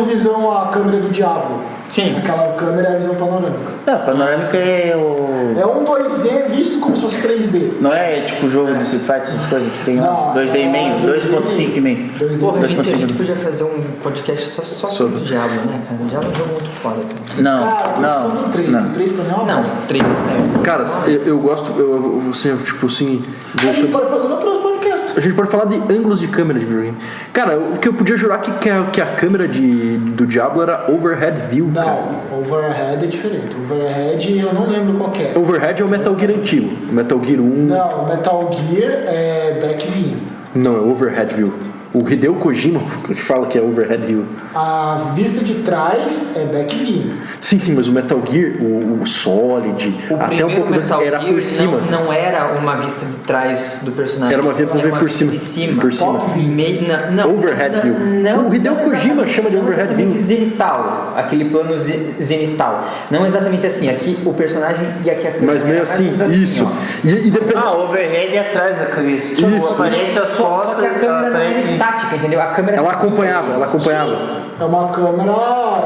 a câmera do Diablo. Sim. Aquela câmera é a visão panorâmica. Não, panorâmica é o... É um 2D visto como se fosse 3D. Não é tipo o jogo de Street Fighter, essas coisas que tem Não, 2D e meio, 2.5 e meio. 2D. Porra, a 2.5. gente podia fazer um podcast só sobre o Diablo, né, cara? O Diablo é um jogo muito foda, cara. Não. 3 pra mim é uma Não, bosta. 3. Cara, eu gosto, tipo assim, A gente pode fazer no próximo podcast. a gente pode falar de ângulos de câmera de videogame. Cara, o que eu podia jurar que a câmera do Diablo era overhead view, cara. Não, overhead é diferente. Overhead eu não lembro qual que é. Overhead é o Metal Gear antigo. Metal Gear 1. Não, Metal Gear é back view. Não, é overhead view. O Hideo Kojima que fala que é overhead view. A vista de trás é back view. Sim, mas o Metal Gear, o Solid, até um pouco Metal era Gear por cima. Não era uma vista de trás do personagem. Era uma vista por cima. De cima. Por cima. Não, Overhead view. Não, O Hideo Kojima chama de overhead view. Zenital, aquele plano zenital. Não exatamente assim. Aqui o personagem e aqui a câmera. Mas meio Era assim, mais ou menos isso. ó. E depende. Overhead é atrás da cabeça. Isso. Aparece as Só costas, que a câmera não era aparece... estática, entendeu? A câmera Ela acompanhava. É uma câmera,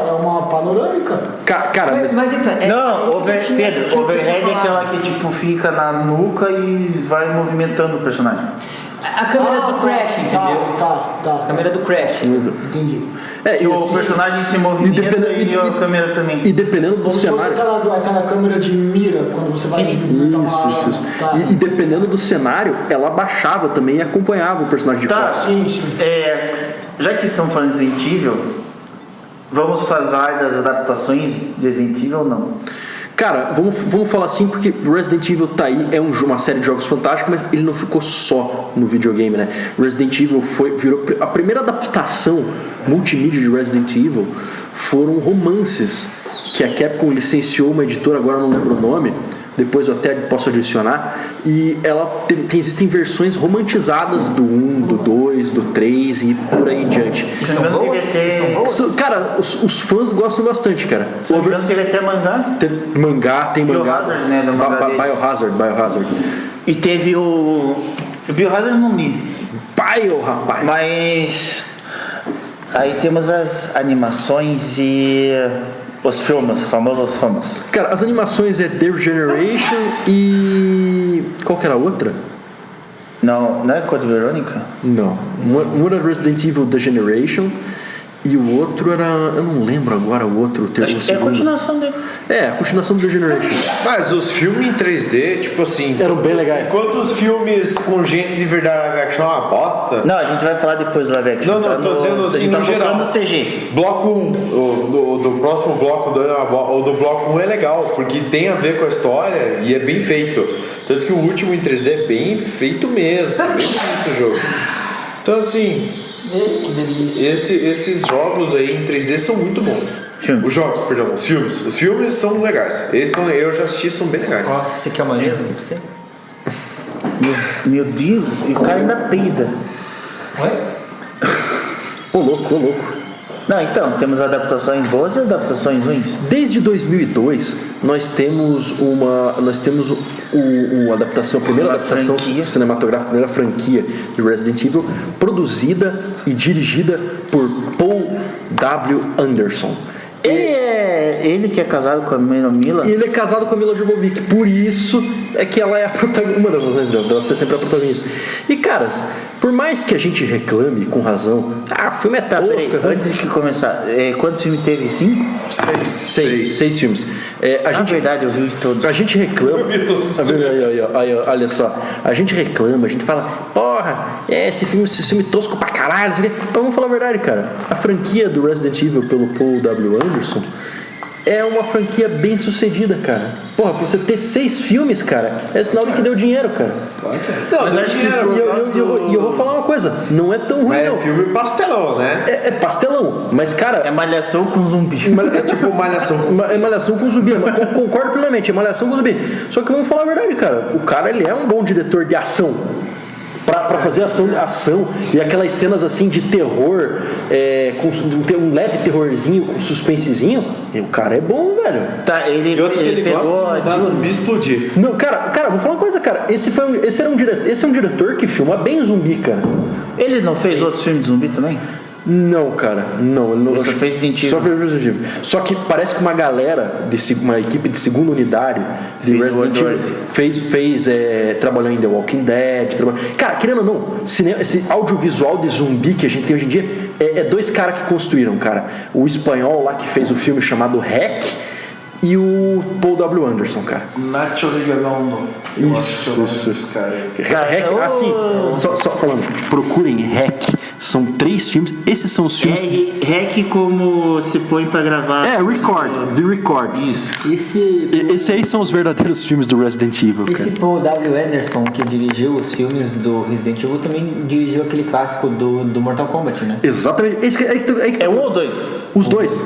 é uma panorâmica. Cara, Mas então, Não, Pedro, overhead é aquela que que tipo fica na nuca e vai movimentando o personagem. a câmera do Crash, entendeu? Tá. A câmera do Crash. Entendi. Que o personagem se movimenta e a câmera também. E dependendo do Como se fosse cenário. aquela câmera de mira, quando você vai movimentar uma arma. Isso. Tá. E dependendo do cenário, ela abaixava também e acompanhava o personagem de Tá, costas. Sim. já que estamos falando de Resident Evil, vamos falar das adaptações de Resident Evil ou não? Cara, vamos falar assim, porque Resident Evil tá aí, é uma série de jogos fantásticos, mas ele não ficou só no videogame, né? Resident Evil virou a primeira adaptação multimídia de Resident Evil foram romances que a Capcom licenciou uma editora, agora eu não lembro o nome, depois eu até posso adicionar, e ela existem versões romantizadas do 1, do 2, do 3 e por aí em diante. Se não me engano, teve até... Cara, os fãs gostam bastante, cara. Se não me engano, teve até mangá. Tem mangá. Biohazard, né, do mangá deles. Biohazard. E teve o Biohazard eu não li. Rapaz. Mas aí temos as animações e os filmes, famosos filmes. Cara, as animações é The Generation e... Qual que era a outra? Não é Code Verônica? Não. Um era Resident Evil The Generation e o outro era... Eu não lembro agora o outro. Acho que é a continuação dele. A continuação do The Generation. Mas os filmes em 3D, tipo assim... Eram bem legais. Enquanto os filmes com gente de verdade live action é uma bosta... Não, a gente vai falar depois do live action. Não, tô dizendo assim no geral. No CG. Bloco 1, do próximo bloco, o do bloco 1 é legal, porque tem a ver com a história e é bem feito. Tanto que o último em 3D é bem feito mesmo, é bem bonito o jogo. Então assim, Que delícia. esses jogos aí em 3D são muito bons. Os jogos, perdão, os filmes. Os filmes são legais. Eu já assisti, são bem legais. Ó, você quer uma mesa pra você? Meu Deus, e o cara ainda peida. Oi? Ô louco. Não, então, temos adaptações boas e adaptações ruins. Desde 2002, nós temos uma adaptação, a primeira adaptação cinematográfica, a primeira franquia de Resident Evil, produzida e dirigida por Paul W. Anderson. Ele que é casado com a Mila. E ele é casado com a Mila Jovovich, por isso é que ela é a protagonista, uma das razões dela ser sempre a protagonista. E caras, por mais que a gente reclame com razão, o filme é tosco. Antes de começar, quantos filmes teve? 5? 6 filmes. Na verdade, eu vi todos. A gente reclama. Aí, olha só. A gente reclama, a gente fala, porra, esse filme tosco pra caralho. Mas vamos falar a verdade, cara. A franquia do Resident Evil pelo Paul W. Anderson é uma franquia bem sucedida, cara. Porra, pra você ter 6 filmes, cara, é sinal de que deu dinheiro, cara. Não, mas acho que E eu vou falar uma coisa, não é tão ruim, mas não. é filme pastelão, né? É pastelão, mas, cara... É malhação com zumbi. É tipo malhação com É malhação com zumbi, concordo plenamente, é malhação com zumbi. Só que vamos falar a verdade, cara, o cara, ele é um bom diretor de ação. Pra fazer ação e aquelas cenas assim de terror, com um leve terrorzinho, com suspensezinho, o cara é bom, velho. Tá, ele pegou gosta de zumbi explodir. Não, cara, vou falar uma coisa, cara. Esse é um diretor que filma bem zumbi, cara. Ele não fez outros filmes de zumbi também? Não, cara, não. Ele só fez Resident Evil. Só fez Resident Evil. Só que parece que uma galera, uma equipe de segunda unidade de Resident Evil trabalhou em The Walking Dead. Cara, querendo ou não, esse audiovisual de zumbi que a gente tem hoje em dia é 2 caras que construíram, cara. O espanhol lá que fez o filme chamado Hack e o Paul W. Anderson, cara. Nacho Vigalondo. Isso. Hack, assim, só falando, procurem Hack. São 3 filmes. Esses são os filmes. Hack como se põe pra gravar. The Record. Isso. Esse aí são os verdadeiros filmes do Resident Evil. Esse Paul W. Anderson, que dirigiu os filmes do Resident Evil, também dirigiu aquele clássico do Mortal Kombat, né? Exatamente. É um ou dois? Os dois.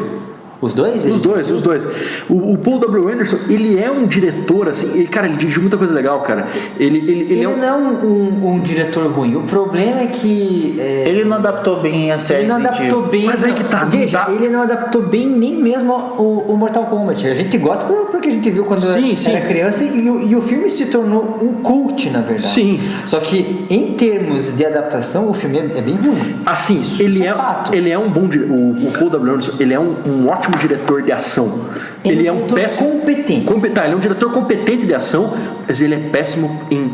Os dois? Os dois. O Paul W. Anderson, ele é um diretor, assim, ele dirigiu muita coisa legal, cara. Ele não é um diretor ruim. O problema é que... ele não adaptou bem a série. Ele não adaptou bem... Mas aí que tá. Veja, ele não adaptou bem nem mesmo o Mortal Kombat. A gente gosta porque a gente viu quando era criança e o filme se tornou um cult, na verdade. Sim. Só que, em termos de adaptação, o filme é bem ruim. Assim, fato. Ele é um bom... O Paul W. Anderson, ele é um ótimo diretor de ação. Ele é um péssimo competente. Ele é um diretor competente de ação, mas ele é péssimo em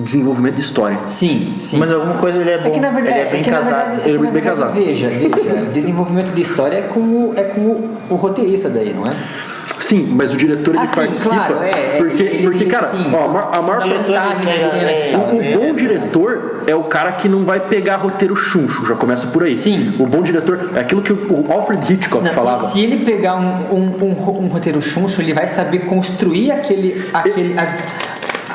desenvolvimento de história. Sim. Mas alguma coisa ele é bom. É que na verdade, ele é bem casado. Ele é bem casado. Veja, desenvolvimento de história é com o roteirista daí, não é? Sim, mas o diretor ele participa. Claro, porque cara, a maior o bom diretor é o cara que não vai pegar roteiro chuncho, já começa por aí. Sim. O bom diretor é aquilo que o Alfred Hitchcock falava. E se ele pegar um roteiro chuncho, ele vai saber construir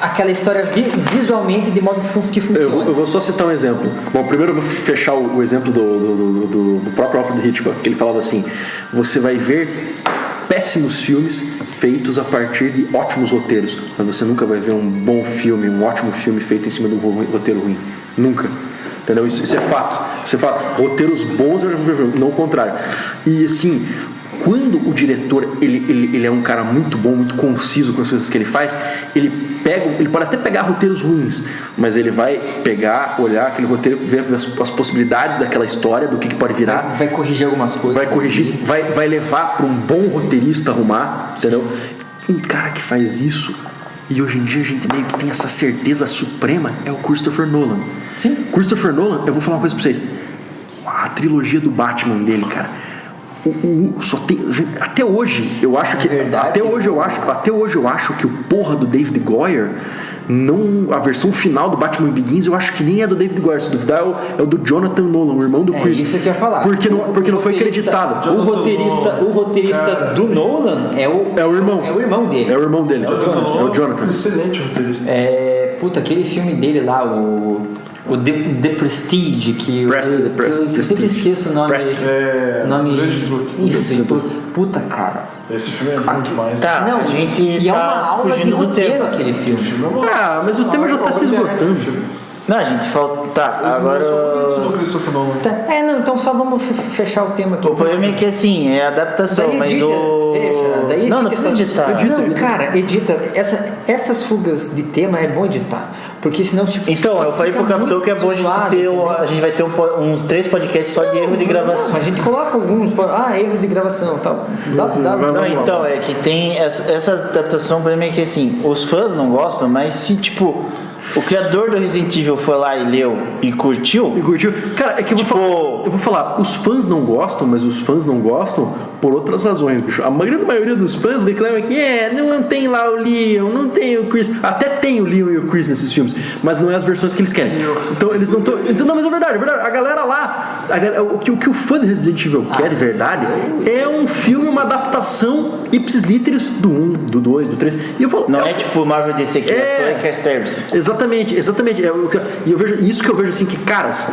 aquela história visualmente de modo que funciona. Eu vou só citar um exemplo. Bom, primeiro eu vou fechar o exemplo do próprio Alfred Hitchcock, que ele falava assim: você vai ver péssimos filmes feitos a partir de ótimos roteiros, mas você nunca vai ver um bom filme, um ótimo filme feito em cima de um roteiro ruim. Nunca. Entendeu? Isso é fato. Roteiros bons, não o contrário. E assim, quando o diretor ele é um cara muito bom, muito conciso com as coisas que ele faz, ele pode até pegar roteiros ruins, mas ele vai olhar aquele roteiro, ver as possibilidades daquela história, do que pode virar. Vai corrigir algumas coisas. Vai corrigir, vai levar para um bom roteirista arrumar, entendeu? Um cara que faz isso, e hoje em dia a gente meio que tem essa certeza suprema, é o Christopher Nolan. Sim. Christopher Nolan, eu vou falar uma coisa pra vocês. A trilogia do Batman dele, cara, só tem, até hoje eu acho que até hoje eu acho que o porra do David Goyer, a versão final do Batman Begins, eu acho que nem é do David Goyer. Se duvidar, é o do Jonathan Nolan, o irmão do Chris. Isso que eu ia falar. Porque não foi acreditado. O roteirista do Nolan é o irmão. É o irmão dele. É o irmão dele. É o Jonathan. Excelente roteirista. Aquele filme dele lá, o The Prestige, que eu sempre esqueço o nome. Grande Truque. Isso, puta, cara. Esse filme é muito mais. Tá, não, a gente e é uma aula de roteiro aquele filme. Mas o tema já tá se esgotando. Não, a gente falta. Tá, agora. Então só vamos fechar o tema aqui. O problema é que assim, é adaptação, daí mas edita, daí não precisa editar. Cara, edita. Essas fugas de tema é bom editar. Porque senão, tipo. Então, eu falei pro Capitão que é bom a gente ter. A gente vai ter uns 3 podcasts só de erro de gravação. A gente coloca alguns. erros de gravação e tal. Não, então, é que tem essa adaptação, o problema é que assim, os fãs não gostam, mas se tipo. O criador do Resident Evil foi lá e leu e curtiu? Cara, é que eu vou falar, os fãs não gostam, mas os fãs não gostam por outras razões, bicho. A maioria dos fãs reclama que não tem lá o Leon, não tem o Chris. Até tem o Leon e o Chris nesses filmes, mas não é as versões que eles querem. Então eles não estão. Então, não, mas é verdade. A galera lá, o que o fã de Resident Evil quer de verdade é um filme, uma adaptação ipsis literis do 1, do 2, do 3. E eu falo, não é tipo Marvel DC que é quer service. Exatamente. E eu vejo isso que eu vejo assim que, caras,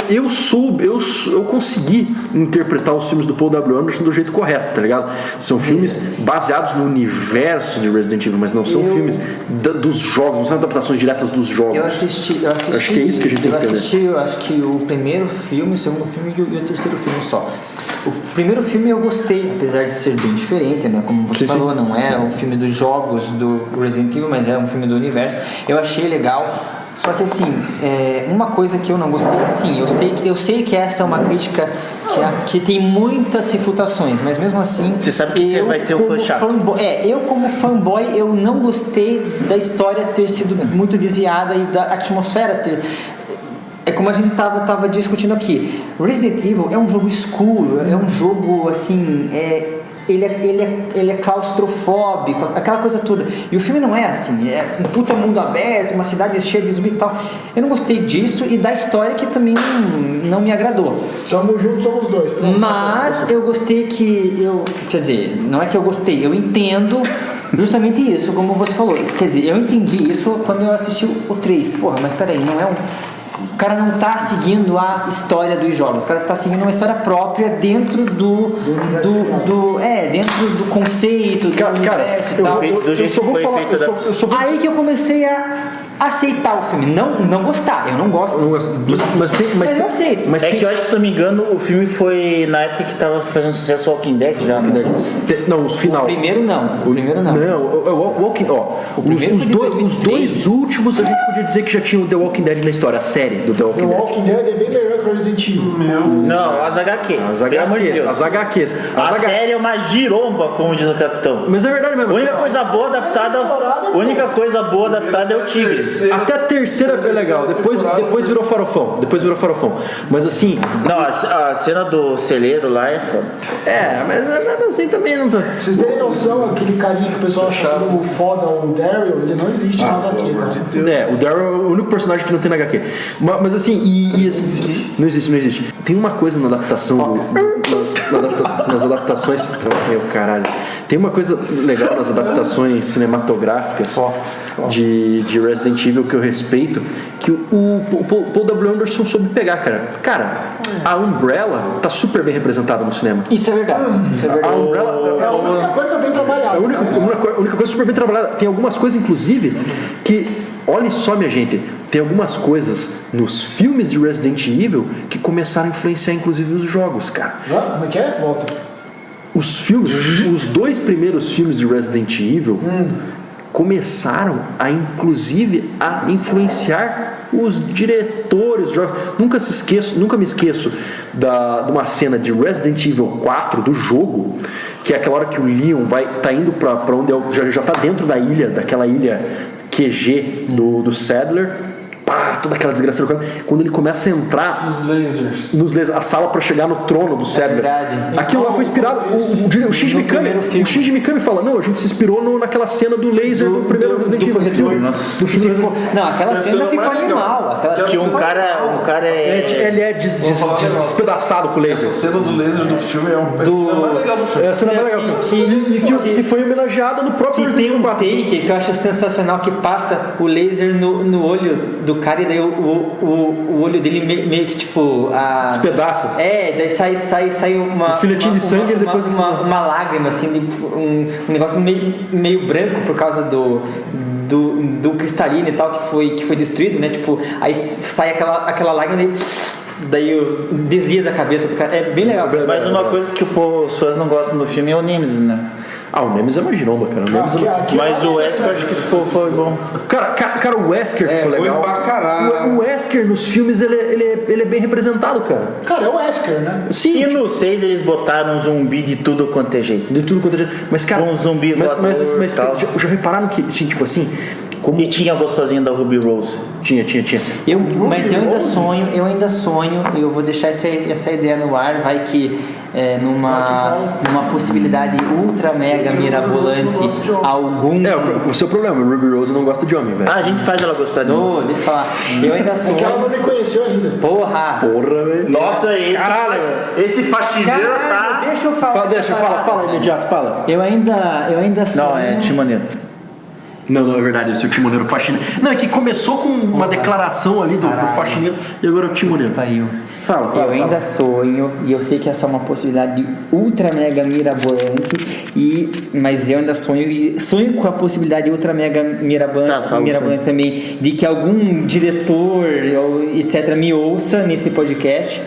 eu consegui interpretar os filmes do Paul W. Anderson do jeito correto, tá ligado? São filmes baseados no universo de Resident Evil, mas não são filmes dos jogos, não são adaptações diretas dos jogos. Eu assisti. Acho que é isso que a gente tem que entender. Eu assisti, acho que o primeiro filme, o segundo filme e o terceiro filme só. O primeiro filme eu gostei, apesar de ser bem diferente, né? Como você falou, não é um filme dos jogos do Resident Evil, mas é um filme do universo. Eu achei legal. Só que assim, uma coisa que eu não gostei, sim, eu sei que essa é uma crítica que tem muitas refutações, mas mesmo assim... Você sabe que você vai ser o fã chato. Eu como fanboy, eu não gostei da história ter sido muito desviada e da atmosfera ter... É como a gente tava discutindo aqui. Resident Evil é um jogo escuro, é um jogo assim... Ele é claustrofóbico, aquela coisa toda. E o filme não é assim, é um puta mundo aberto, uma cidade cheia de zumbi e tal. Eu não gostei disso e da história que também não me agradou. Tamo juntos, somos dois. Mas eu gostei quer dizer, não é que eu gostei, eu entendo justamente isso, como você falou. Quer dizer, eu entendi isso quando eu assisti o 3. Porra, mas peraí, não é o cara não está seguindo a história dos jogos, o cara está seguindo uma história própria dentro do conceito, do universo e tal. Do jeito que foi feito. Aí que eu comecei a aceitar o filme, não gostar, eu não gosto. Mas eu aceito. Mas que eu acho que, se não me engano, o filme foi na época que estava fazendo sucesso o Walking Dead já. Não, os final. O primeiro não. Não, o Walking os dois últimos a gente podia dizer que já tinha o The Walking Dead na história, a série do The Walking Dead. The Walking Dead é bem melhor que o Resident Evil. Não, as HQ. As HQs. A série é uma giromba, como diz o capitão. Mas é verdade mesmo. A única coisa boa adaptada é o Tigre. Até a terceira foi legal, depois virou farofão. Mas assim... Não, a cena do celeiro lá é foda. Mas assim também não tá... Vocês terem noção, aquele carinha que o pessoal acha como foda, o Daryl, ele não existe na HQ, tá? O Daryl é o único personagem que não tem na HQ. Mas assim, assim, não existe. Tem uma coisa na adaptação nas adaptações... Meu caralho. Tem uma coisa legal nas adaptações cinematográficas de Resident Evil que eu respeito, que o Paul W. Anderson soube pegar, cara. Cara, a Umbrella tá super bem representada no cinema. Isso é verdade. A Umbrella é a única coisa bem trabalhada. A única coisa super bem trabalhada. Tem algumas coisas, inclusive, que... Olha só, minha gente, tem algumas coisas nos filmes de Resident Evil que começaram a influenciar, inclusive, os jogos, cara. Como é que é? Volta. Os dois primeiros filmes de Resident Evil começaram a, inclusive, a influenciar os diretores dos jogos. Nunca me esqueço de uma cena de Resident Evil 4 do jogo, que é aquela hora que o Leon tá indo pra onde já tá dentro da ilha, daquela ilha QG do Sadler. Toda aquela desgraça. Quando ele começa a entrar nos lasers, a sala para chegar no trono do Sadler. Aquilo lá foi inspirado. O Shinji Mikami fala: não, a gente se inspirou naquela cena do laser do primeiro Resident Evil. Não, aquela cena ficou animal. Que um cara ele é despedaçado com o laser. Essa cena do laser do filme é uma cena mais legal do filme. É a cena mais legal. Que foi homenageada no próprio Resident Evil 4. Tem um take que eu acho sensacional, que passa o laser no olho do cara, e daí o olho dele meio que tipo despedaça. Daí sai uma filetinho de sangue, e depois uma lágrima assim, um negócio meio branco por causa do cristalino e tal que foi destruído, né? Tipo, aí sai aquela lágrima, daí desliza a cabeça do cara. É bem legal. Mas uma coisa que os fãs não gostam do filme é o Nemesis, né? O Nemesis é uma giromba, cara. Mas o Wesker acho que foi bom. Cara, o Wesker ficou legal. Foi pra caralho. O Wesker nos filmes, ele é bem representado, cara. Cara, é o Wesker, né? Sim. E no 6 eles botaram um zumbi de tudo quanto é jeito. De tudo quanto é jeito. Mas, cara... Um zumbi voador mas já repararam que, assim, tipo assim... E tinha a gostosinha da Ruby Rose. Tinha. Mas eu ainda sonho, e eu vou deixar essa ideia no ar, vai que numa possibilidade ultra mega mirabolante algum... o seu problema, o Ruby Rose não gosta de homem, velho. A gente faz ela gostar de mim. Deixa eu falar, eu ainda sonho... É que ela não me conheceu ainda. Porra, velho. Nossa, esse faxineiro tá... Deixa eu falar. Fala imediato, fala. Eu ainda sonho... Não, é Timoneiro. Não, é verdade, esse é o Timoneiro faxineiro. Não, é que começou com uma declaração ali do faxineiro e agora é o Timoneiro. Fala. Eu ainda sonho, e eu sei que essa é uma possibilidade ultra mega mirabolante, mas eu ainda sonho com a possibilidade ultra mega mirabolante também, de que algum diretor, etc., me ouça nesse podcast,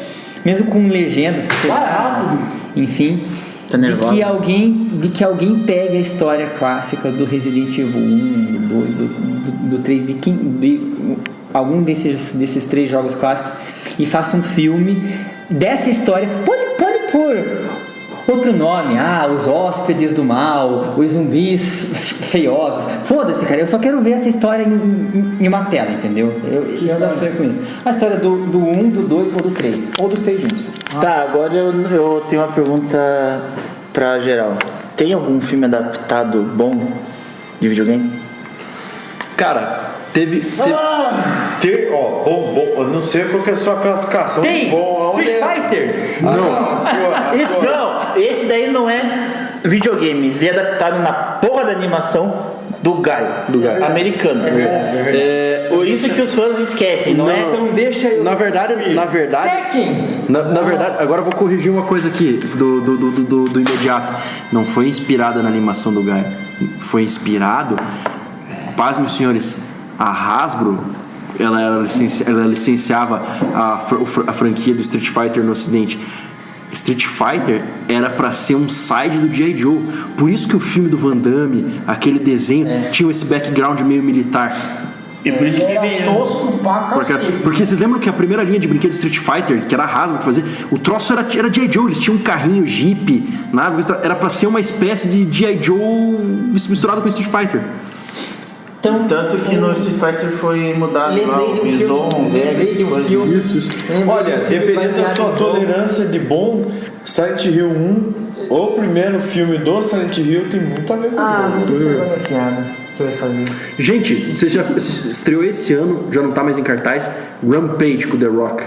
mesmo com legendas, enfim... De que alguém pegue a história clássica do Resident Evil 1, do 2, do 3, de algum desses 3 jogos clássicos e faça um filme dessa história. Pode pôr outro nome, os hóspedes do mal, os zumbis feiosos. Foda-se, cara, eu só quero ver essa história em uma tela, entendeu? Eu não sonho com isso. A história do 1, do 2 ou do 3, ou dos 3 juntos. Tá, agora eu tenho uma pergunta pra geral. Tem algum filme adaptado bom de videogame? Cara, teve... Bom, eu não sei qual que é a sua classificação. Tem! Street Fighter! Esse daí não é videogame, esse daí é adaptado na porra da animação do Gaio, americano. Por isso que os fãs esquecem, não é? Então deixa eu... Na verdade, na verdade, agora eu vou corrigir uma coisa aqui do imediato. Não foi inspirada na animação do Gaio. Foi inspirado, pasmem os senhores, a Hasbro, ela licenciava a franquia do Street Fighter no ocidente. Street Fighter era pra ser um side do G.I. Joe. Por isso que o filme do Van Damme, aquele desenho, tinha esse background meio militar. E por isso que ele tosco pra porque vocês lembram que a primeira linha de brinquedos Street Fighter, que era a Hasbro que fazia, o troço era G.I. Joe, eles tinham um carrinho, Jeep, nave, era pra ser uma espécie de G.I. Joe misturado com Street Fighter. Tanto que no Street Fighter foi mudado lá o Bison, Vegas, coisas. Olha, dependendo da sua tolerância de bom, Silent Hill 1, o primeiro filme do Silent Hill tem muito a ver com você estragou a minha piada que eu ia fazer. Gente, você já estreou esse ano, já não tá mais em cartaz, Rampage com The Rock.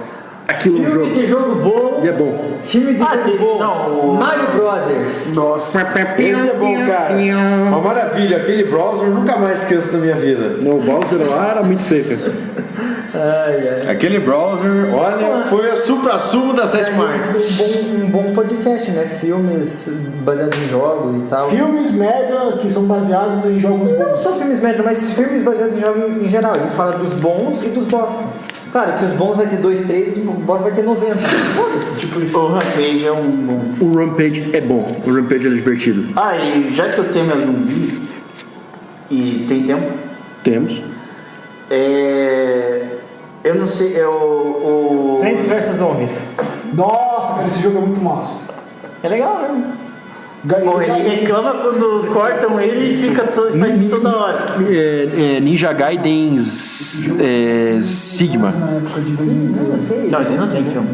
Aquilo filme jogo. de jogo bom. E é bom. Filme de jogo bom. Não, Mario Brothers. Nossa, esse é bom, cara. Uma maravilha. Aquele Bowser eu nunca mais esqueço da minha vida. Não, o Bowser lá era muito feio, cara. Aquele Browser, olha, foi a supra-sumo da sétima arte. Um bom podcast, né? Filmes baseados em jogos e tal. Filmes merda que são baseados em jogos bons. Não só filmes merda, mas filmes baseados em jogos em geral. A gente fala dos bons e dos bosta. Claro que os bons vai ter 2, 3, os bosta vai ter 90. Foda-se, tipo isso. O Rampage é um bom. O Rampage é bom, o Rampage é divertido. E já que o tema é zumbi, e tem tempo? Temos. Eu não sei, é o... Plants vs Zombies. Nossa, cara, esse jogo é muito massa. É legal, né? Ele reclama quando cortam ele e faz isso toda hora. Ninja Gaiden Sigma. Não, esse não tem filme.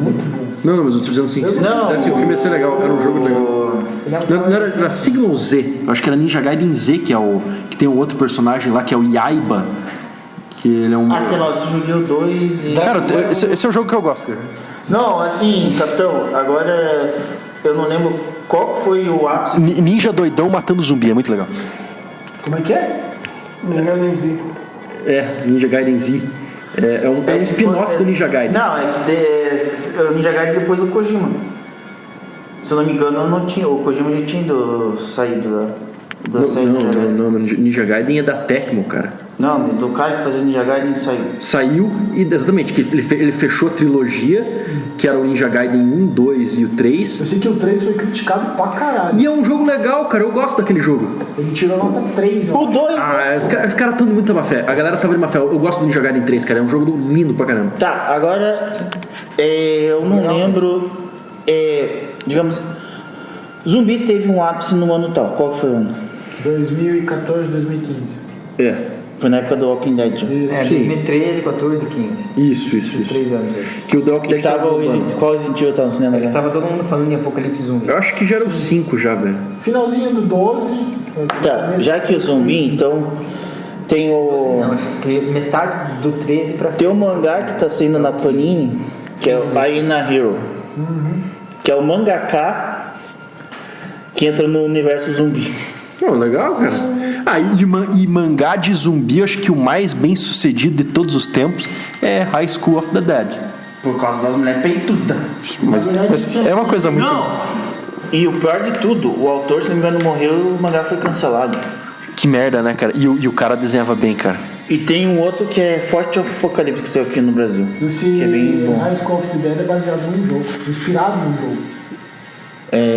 Não, mas eu tô dizendo assim, se fizesse o filme ia ser legal, era um jogo legal. Não era Sigma ou Z, eu acho que era Ninja Gaiden Z, que tem o outro personagem lá, que é o Yaiba. Que ele é um... sei lá, eu joguei o 2 e... Cara, esse é o jogo que eu gosto, cara. Não, assim, capitão, agora eu não lembro qual foi o ápice... Ninja doidão matando zumbi, é muito legal. Como é que é? Ninja Gaiden Z. Ninja Gaiden Z. É um spin-off do Ninja Gaiden. Não, é que o Ninja Gaiden depois do Kojima. Se eu não me engano, não tinha, o Kojima já tinha saído da série Ninja Gaiden. Não, Ninja Gaiden é da Tecmo, cara. Não, mas o cara que fazia Ninja Gaiden saiu. Saiu, e exatamente, que ele fechou a trilogia, que era o Ninja Gaiden 1, 2 e o 3. Eu sei que o 3 foi criticado pra caralho. E é um jogo legal, cara, eu gosto daquele jogo. Ele tirou nota 3, O 2... Os caras estão de muita má fé. A galera tava de má fé. Eu gosto do Ninja Gaiden 3, cara. É um jogo lindo pra caramba. Tá, agora eu não lembro. Digamos, Zumbi teve um ápice no ano tal. Qual que foi o ano? 2014, 2015. Foi na época do Walking Dead. Isso. Sim. 2013, 14 e 15. Isso. Esses 3 anos aí. Que o The Walking Dead tava bombando. Qual Resident Evil tava no cinema? É que tava todo mundo falando em Apocalipse Zumbi. Eu acho que já era o 5 já, velho. Finalzinho do 12. Tá, já que o Zumbi, então tem o... Não, acho que metade do 13 pra Tem um mangá que tá saindo na Panini, que é o Aina Hero. Que é o mangaka que entra no universo zumbi. Oh, legal, cara. E mangá de zumbi, eu acho que o mais bem sucedido de todos os tempos é High School of the Dead. Por causa das mulheres peitudas. Mas é uma coisa muito... Não! E o pior de tudo, o autor, se não me engano, morreu e o mangá foi cancelado. Que merda, né, cara? E o cara desenhava bem, cara. E tem um outro que é Forte of Apocalipse, que saiu aqui no Brasil. Esse que é bem bom. High School of the Dead é baseado num jogo, inspirado num jogo.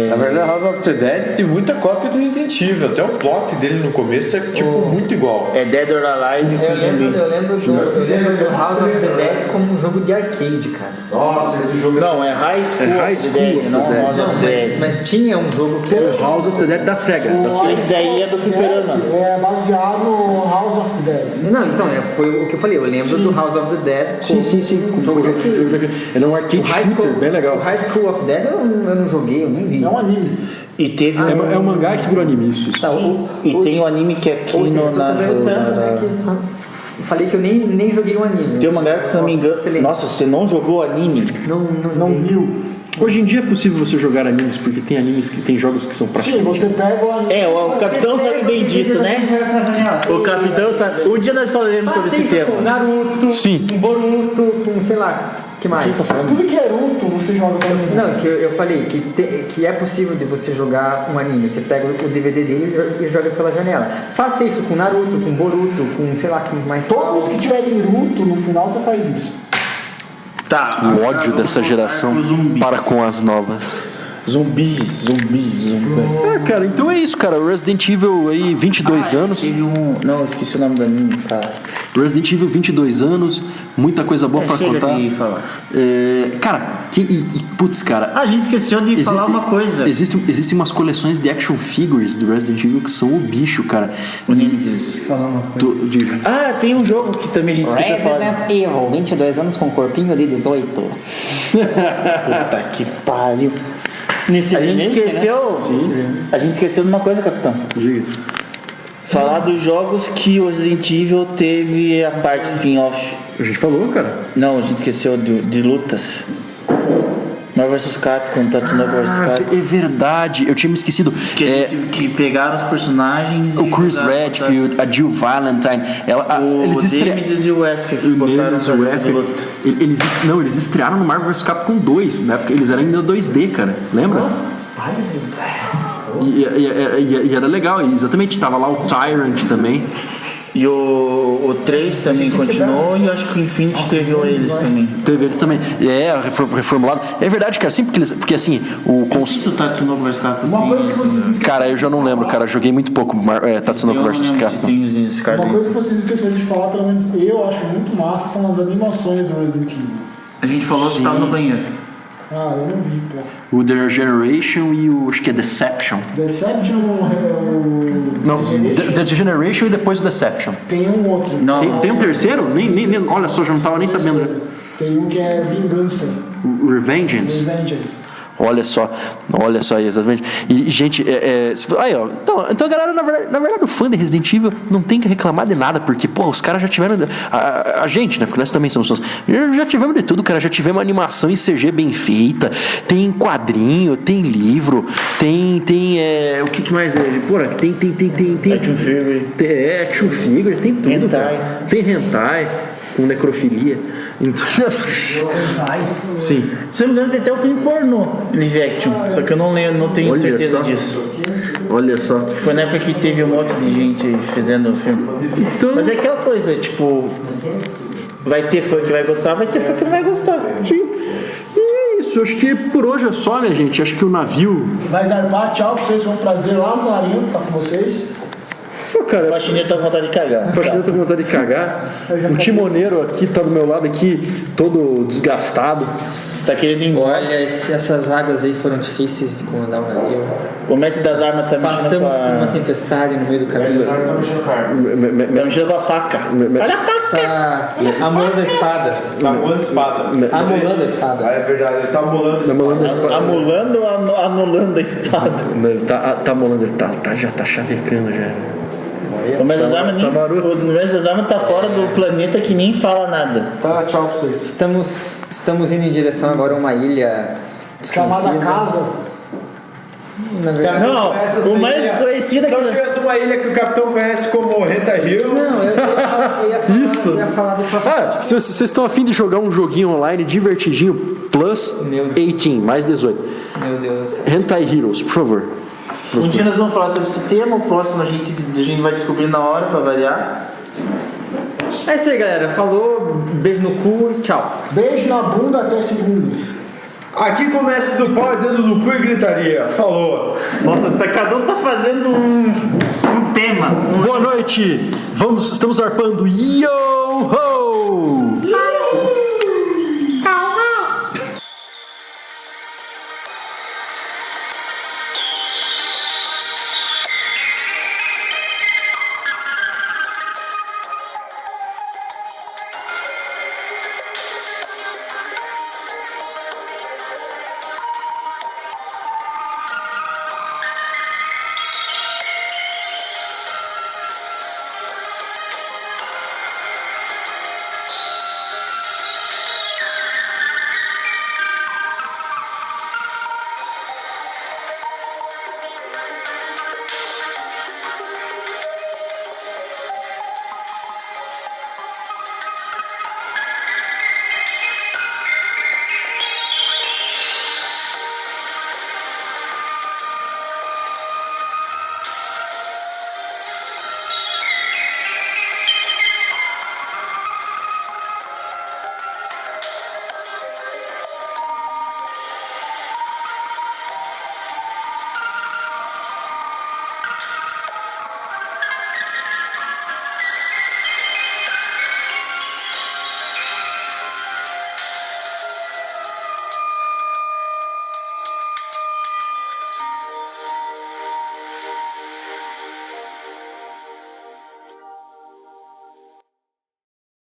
Na verdade, House of the Dead tem muita cópia do Resident Evil. Até o plot dele no começo é tipo muito igual. É Dead or Alive com zumbi. Eu lembro do House of the Dead como um jogo de arcade, cara. Nossa, esse jogo Não, é High School of the Dead, não House of the Dead. Mas tinha um jogo que era House of the Dead da SEGA. Esse daí é do fliperama. É baseado no House of the Dead. Não, então, foi o que eu falei. Eu lembro do House of the Dead com Sim. um jogo de arcade. Ele é um arcade shooter, bem legal. O High School of Dead eu não joguei, eu nem vi. É um anime. E teve É um mangá que virou anime, isso. Tá, E tem um anime que é aqui ou seja, eu tô na sabendo tanto, né, que falei que eu nem joguei o anime. Tem um mangá que, se não me engano... Excelente. Nossa, você não jogou anime? Não Não joguei. viu? Hoje em dia é possível você jogar animes, porque tem animes que tem jogos que são Sim, praticamente... você pega o anime. O capitão sabe bem disso, né? O capitão sabe... Um dia nós falaremos sobre esse Com tema. Naruto, Sim. com Boruto, com sei lá, que mais? Tudo que é Naruto, você joga com anime. Não, que eu falei que é possível de você jogar um anime. Você pega o DVD dele e joga pela janela. Faça isso com Naruto, com Boruto, com sei lá, com mais Todos que tiverem Naruto, no final você faz isso. Tá. O ódio dessa geração para com as novas. Zumbis. Cara, então é isso, cara. Resident Evil aí, 22 anos. Teve um... Não, eu esqueci o nome do anime, cara. Resident Evil, 22 anos. Muita coisa boa pra chega contar. de falar. Cara, putz, cara. A gente esqueceu de falar uma coisa. Existem umas coleções de action figures do Resident Evil que são o bicho, cara. O Nemesis. Tem um jogo que também a gente esqueceu de falar. Resident Evil, 22 anos com corpinho de 18. Puta que pariu. Nesse A gente remake, esqueceu. né? A gente esqueceu de uma coisa, capitão. Diga. Falar dos jogos que o Resident Evil teve a parte spin-off. A gente falou, cara. Não, a gente esqueceu de lutas. Marvel vs Capcom, Tatsunoko vs Capcom. É verdade, eu tinha me esquecido. Que pegaram os personagens O e Chris jogaram Redfield, a Jill Valentine, o Nemesis e o Wesker que botaram Nemesis, o Wesker. Eles estrearam no Marvel vs Capcom 2, na época eles eram ainda 2D, cara. Lembra? E era legal, e exatamente, tava lá o Tyrant também. E o 3 também continuou e eu acho que o Infinity teve eles também. Teve eles também. Reformulado. É verdade, cara, sim, porque assim, o Isso o Tatsunoko vs Capcom. Uma coisa que vocês esqueceram. Cara, eu já não lembro, cara. Joguei muito pouco Tatsunoko vs Capcom. Uma coisa que vocês esqueceram de falar, pelo menos eu acho muito massa, são as animações do Resident Evil. A gente falou que estava no banheiro. Ah, eu não vi, pô. O The Generation e o, acho que é Deception. Deception é Não, The Generation e depois o Deception. Tem um outro. Não. Tem um terceiro? Nem, olha só, já não tava nem sabendo. Tem um que é Vingança. Revengeance. Olha só, exatamente. E, gente, aí, ó. Então a galera, na verdade, o fã de Resident Evil não tem que reclamar de nada, porque, pô, os caras já tiveram. A gente, né? Porque nós também somos fãs. Já tivemos de tudo, cara. Já tivemos animação em CG bem feita, tem quadrinho, tem livro, tem. O que mais é? Porra, tem. Action figure. Action figure, tem tudo. Hentai. Cara. Tem hentai. Com necrofilia. Então, sim. Se eu não me engano, tem até o filme pornô live action. Só que eu não lembro, não tenho Olha certeza só. disso. Olha só. Foi na época que teve um monte de gente aí fazendo o filme. Então, Mas é aquela coisa, tipo, vai ter fã que vai gostar, vai ter fã que não vai gostar. sim. E é isso, acho que por hoje é só, né, gente? Acho que o navio. Vai zarpar, tchau pra vocês, foi um prazer lazarento estar com vocês. Pô, cara, O faxineiro tá com vontade de cagar. o faxineiro tá com vontade de cagar. O timoneiro aqui tá do meu lado aqui, todo desgastado. Tá querendo ir embora. Olha, essas águas aí foram difíceis de comandar o navio. O mestre das armas tá mexendo Passamos com por uma a... tempestade no meio do caminho. Tá mexendo com a faca. Olha a faca! Tá amolando a espada. Tá amolando a espada. Amolando a espada. Ah, é verdade, ele tá amolando a espada. Namorando a espada. Amolando ou anulando a espada? Não, ele tá amolando, ele já tá chavecando já. O mestre das armas tá maroto. o mestre das armas tá fora do planeta que nem fala nada. Tá, tchau pra vocês. Estamos indo em direção agora a uma ilha Chamada desconhecida. Casa. Na verdade, Não, o mais conhecido é Então, se que... tivesse uma ilha que o capitão conhece como Renta Hills. não, eu ia falar, Isso. Eu ia falar do próximo. Ah, se vocês estão afim de jogar um joguinho online divertidinho, plus Meu Deus. 18, mais 18. Meu Deus. Hentai Heroes, por favor. Um dia nós vamos falar sobre esse tema, o próximo a gente vai descobrir na hora pra variar. É isso aí, galera. Falou, beijo no cu e tchau. Beijo na bunda até segunda. Aqui começa do pau, dedo no cu e gritaria. Falou. Nossa, cada um tá fazendo um tema. Boa noite! Estamos arpando. Yo ho!